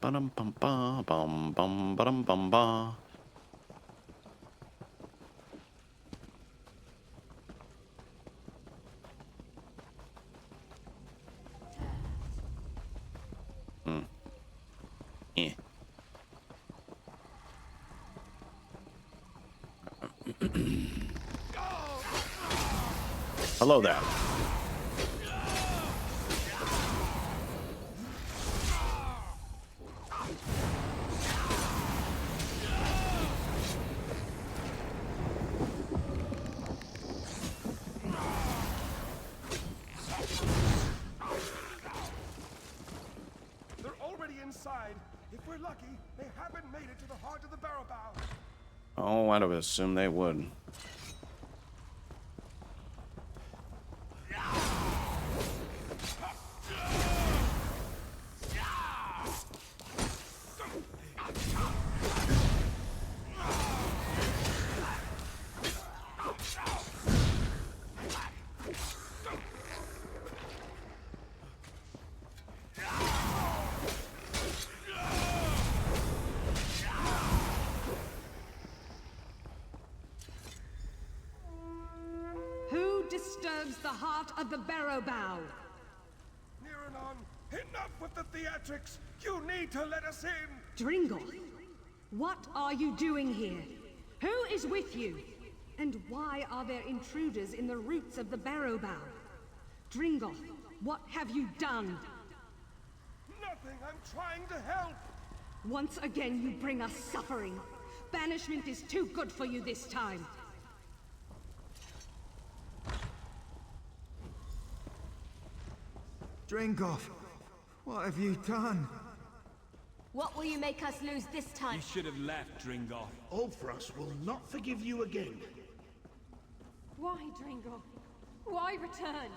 Ba-dum bum ba bum bum ba-dum bum ba. Yeah. Hello there. They're already inside. If we're lucky, they haven't made it to the heart of the barrow bow. Oh, I'd have assumed they would. of the Barrow Bow. Niranon, enough with the theatrics! You need to let us in! Dringoth, what are you doing here? Who is with you? And why are there intruders in the roots of the Barrow Bow? Dringoth, what have you done? Nothing, I'm trying to help! Once again you bring us suffering. Banishment is too good for you this time. Dringoff, what have you done? What will you make us lose this time? You should have left, Dringoff. Ulfras will not forgive you again. Why, Dringoff? Why return?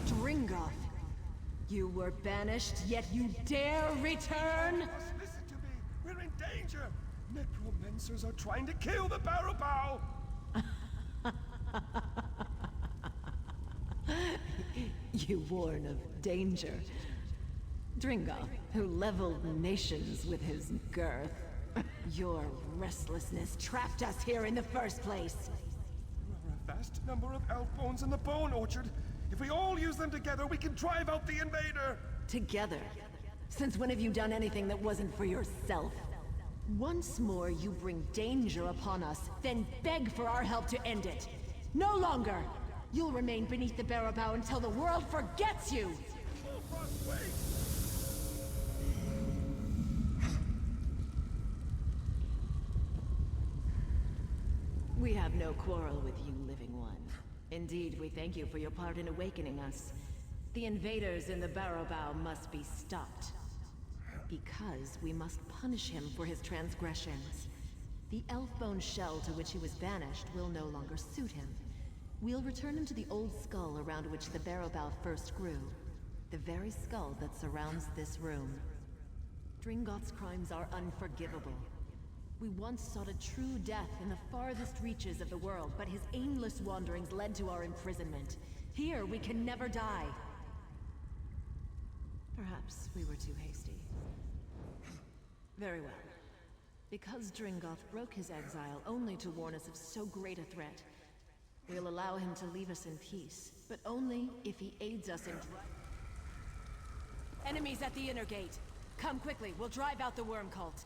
Dringoff, you were banished, yet you dare return? Listen to me, we're in danger! Necromancers are trying to kill the Barrow Bow! You warn of danger. Dringoff, who leveled nations with his girth. Your restlessness trapped us here in the first place. There are a vast number of elf bones in the Bone Orchard. If we all use them together, we can drive out the invader! Together? Since when have you done anything that wasn't for yourself? Once more you bring danger upon us, then beg for our help to end it. No longer! You'll remain beneath the Barrow Bow until the world forgets you! We have no quarrel with you, Living One. Indeed, we thank you for your part in awakening us. The invaders in the Barrow Bow must be stopped. Because we must punish him for his transgressions. The elf-bone shell to which he was banished will no longer suit him. We'll return him to the old skull around which the Barrow Bow first grew. The very skull that surrounds this room. Dringoth's crimes are unforgivable. We once sought a true death in the farthest reaches of the world, but his aimless wanderings led to our imprisonment. Here, we can never die. Perhaps we were too hasty. Very well. Because Dringoth broke his exile only to warn us of so great a threat, we'll allow him to leave us in peace, but only if he aids us in... Enemies at the inner gate. Come quickly, we'll drive out the worm cult.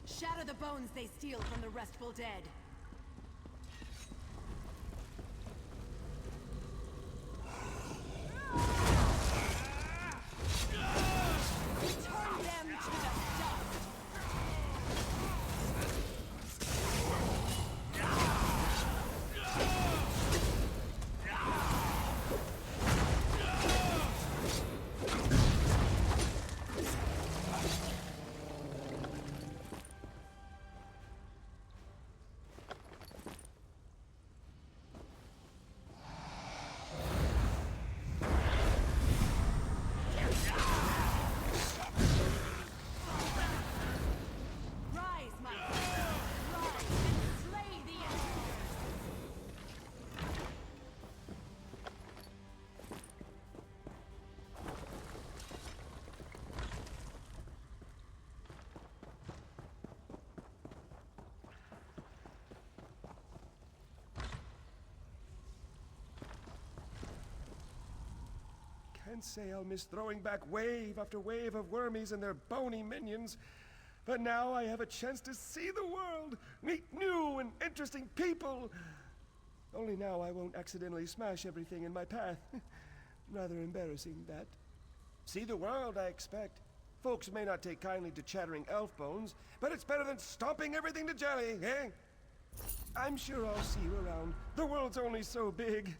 Shatter the bones they steal from the restful dead. Turn them to the dust! Can't say I'll miss throwing back wave after wave of wormies and their bony minions. But now I have a chance to see the world, meet new and interesting people. Only now I won't accidentally smash everything in my path. Rather embarrassing, that. See the world, I expect. Folks may not take kindly to chattering elf bones, but it's better than stomping everything to jelly, eh? I'm sure I'll see you around. The world's only so big.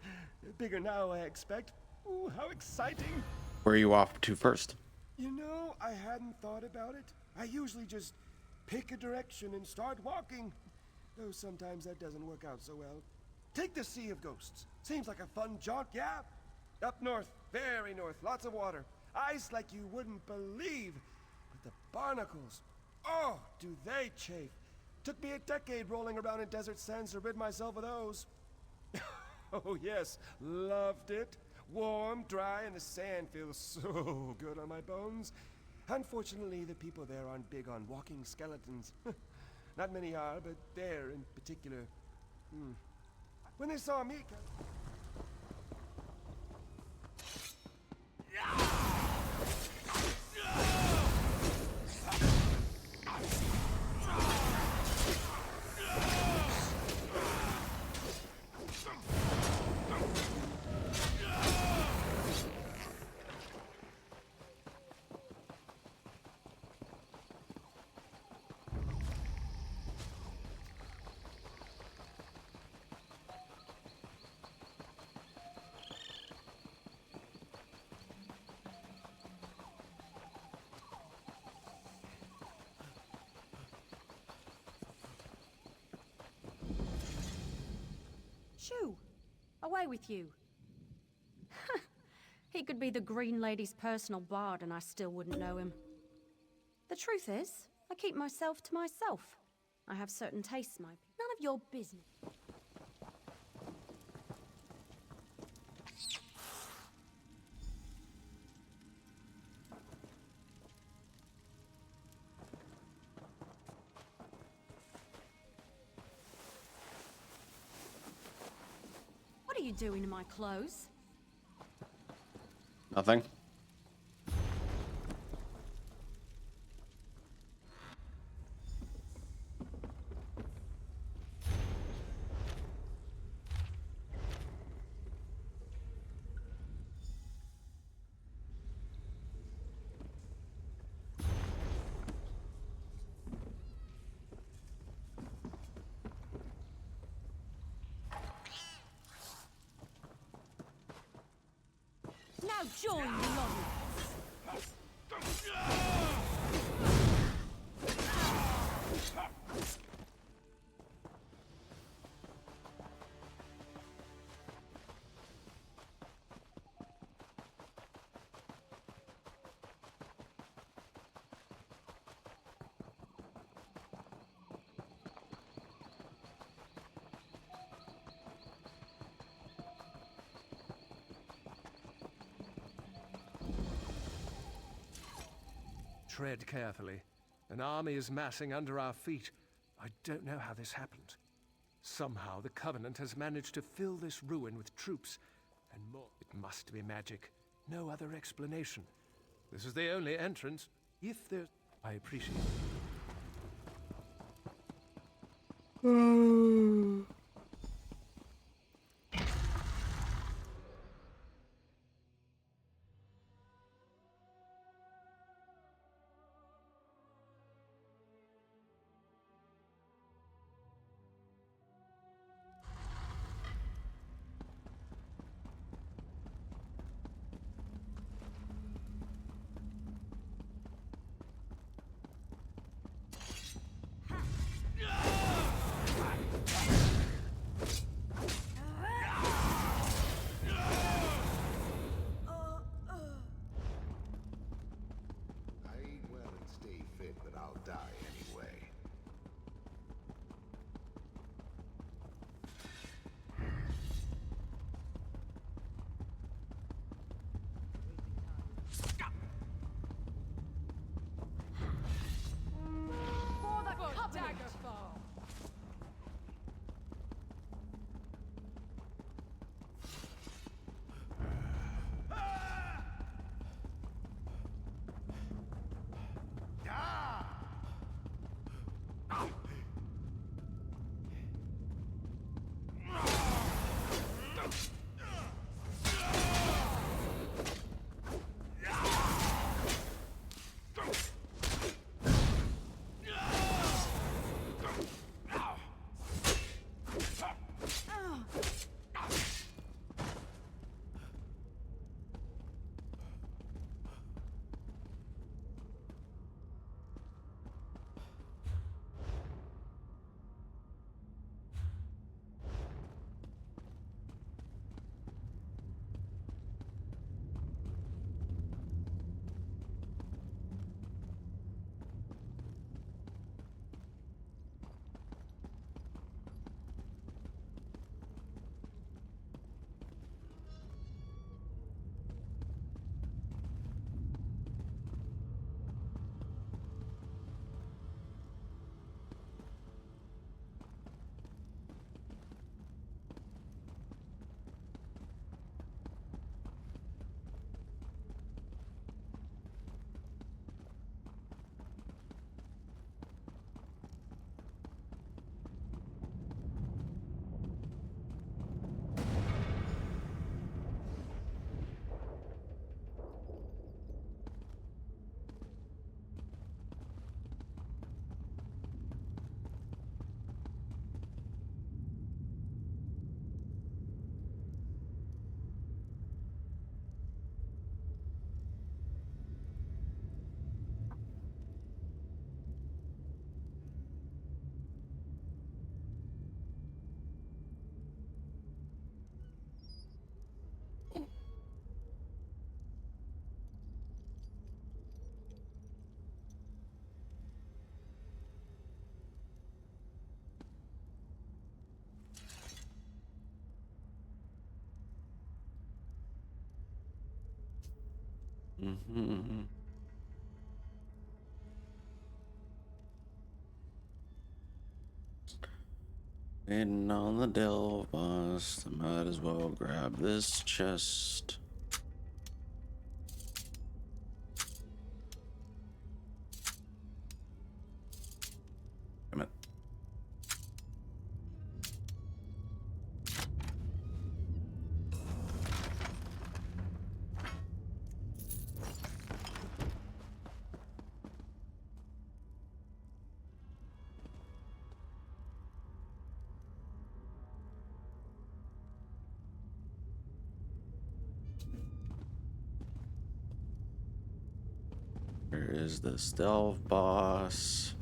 Bigger now, I expect. Ooh, how exciting! Where are you off to first? You know, I hadn't thought about it. I usually just pick a direction and start walking. Though sometimes that doesn't work out so well. Take the Sea of Ghosts. Seems like a fun jaunt, yeah? Up north, very north, lots of water. Ice like you wouldn't believe. But the barnacles, oh, do they chafe. Took me a decade rolling around in desert sands to rid myself of those. Oh yes, loved it. Warm, dry, and the sand feels so good on my bones. Unfortunately, the people there aren't big on walking skeletons. Not many are, but there in particular. When they saw me... Shoo! Away with you. He could be the Green Lady's personal bard and I still wouldn't know him. The truth is, I keep myself to myself. I have certain tastes, none of your business. What are you doing to my clothes? Nothing. Now join the audience. Tread carefully. An army is massing under our feet. I don't know how this happened. Somehow the Covenant has managed to fill this ruin with troops, and more. It must be magic. No other explanation. This is the only entrance. If there's... I appreciate it. Mm-hmm. Waiting on the delve bus. I might as well grab this chest. Damn it. Where is the stealth boss?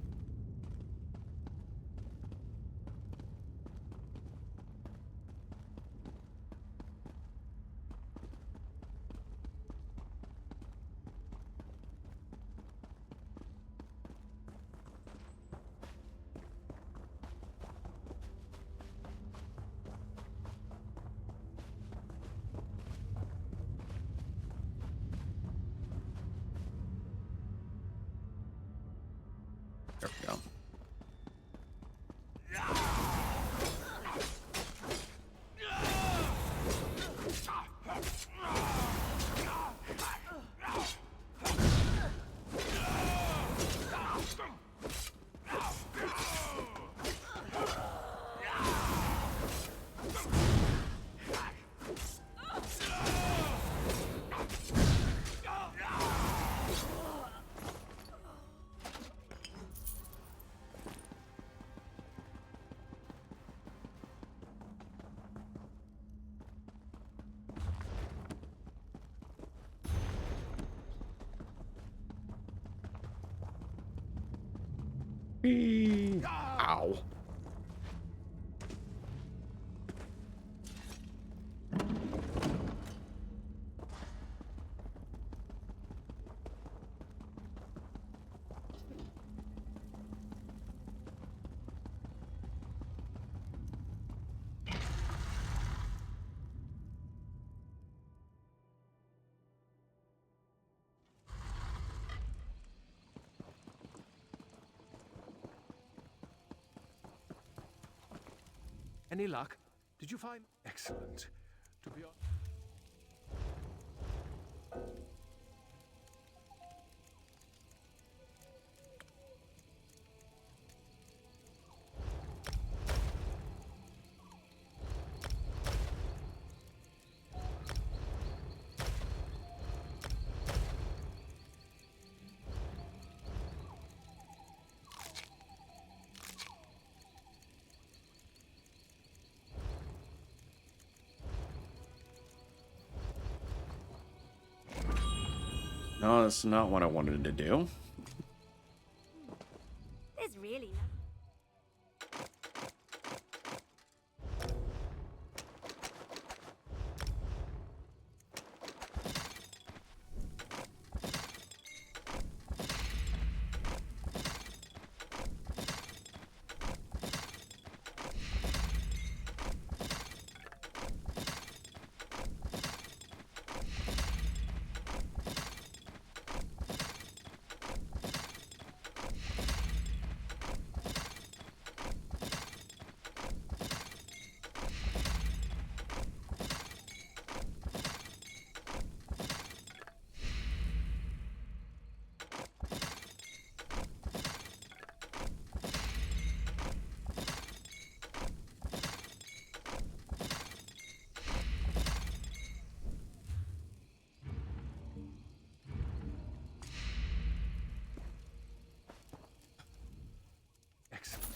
There we go. Ow. Any luck? Did you find... Excellent. To be honest... No, that's not what I wanted to do. There's really Excellent.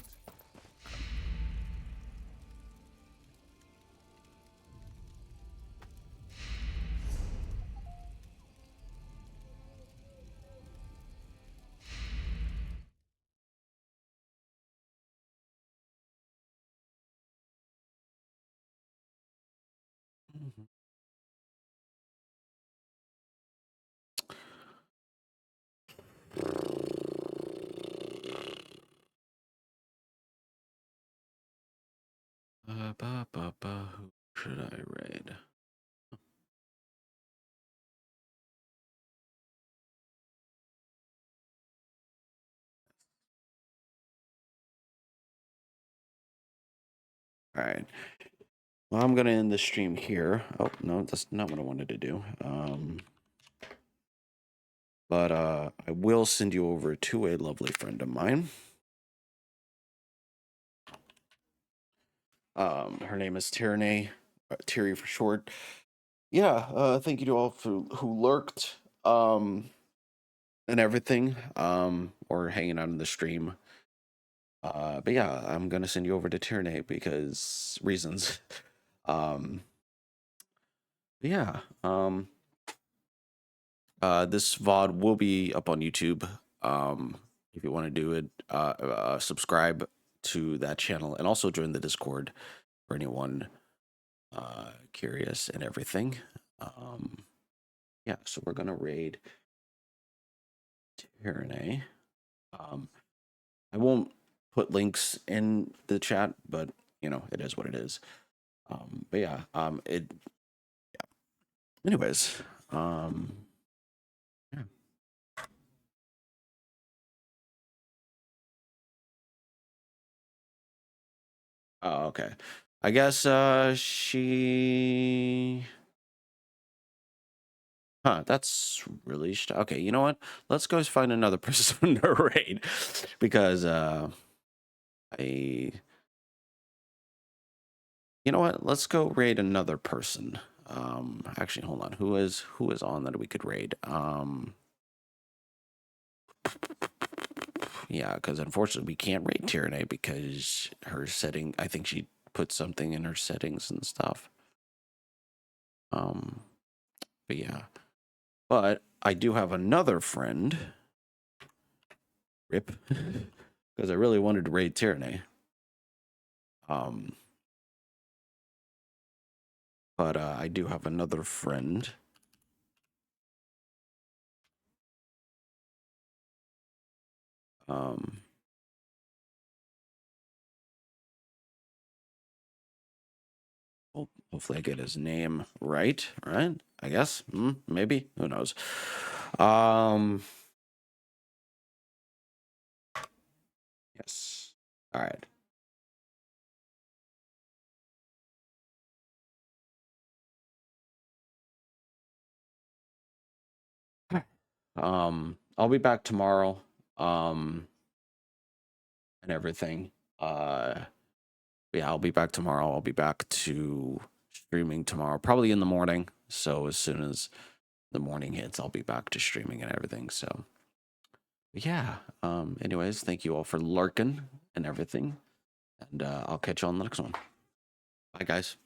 Who should I raid? All right. Well, I'm gonna end the stream here. Oh no, that's not what I wanted to do. But I will send you over to a lovely friend of mine. Her name is Tyranny, Terry for short. Yeah, thank you to all who lurked, and everything, or hanging out in the stream. But yeah, I'm gonna send you over to Tyranny because reasons. um, yeah, this VOD will be up on YouTube. If you want to do it, subscribe to that channel and also join the Discord for anyone curious and everything. Yeah, so we're gonna raid Tyranny. I won't put links in the chat, but you know, it is what it is. But yeah, it. Yeah. Anyways, yeah. Oh, okay. I guess she. Huh, that's really okay. You know what? Let's go find another person to raid because I. You know what? Let's go raid another person. Actually, hold on. Who is on that we could raid? Yeah, because unfortunately we can't raid Tyranny because her setting. I think she put something in her settings and stuff. But yeah, but I do have another friend. Rip, because I really wanted to raid Tyranny. But I do have another friend. Hopefully I get his name right, right? I guess. Maybe. Who knows? Yes. All right. I'll be back tomorrow. And everything. Yeah, I'll be back tomorrow. I'll be back to streaming tomorrow, probably in the morning. So as soon as the morning hits, I'll be back to streaming and everything. So yeah. Anyways, thank you all for lurking and everything. And I'll catch you on the next one. Bye, guys.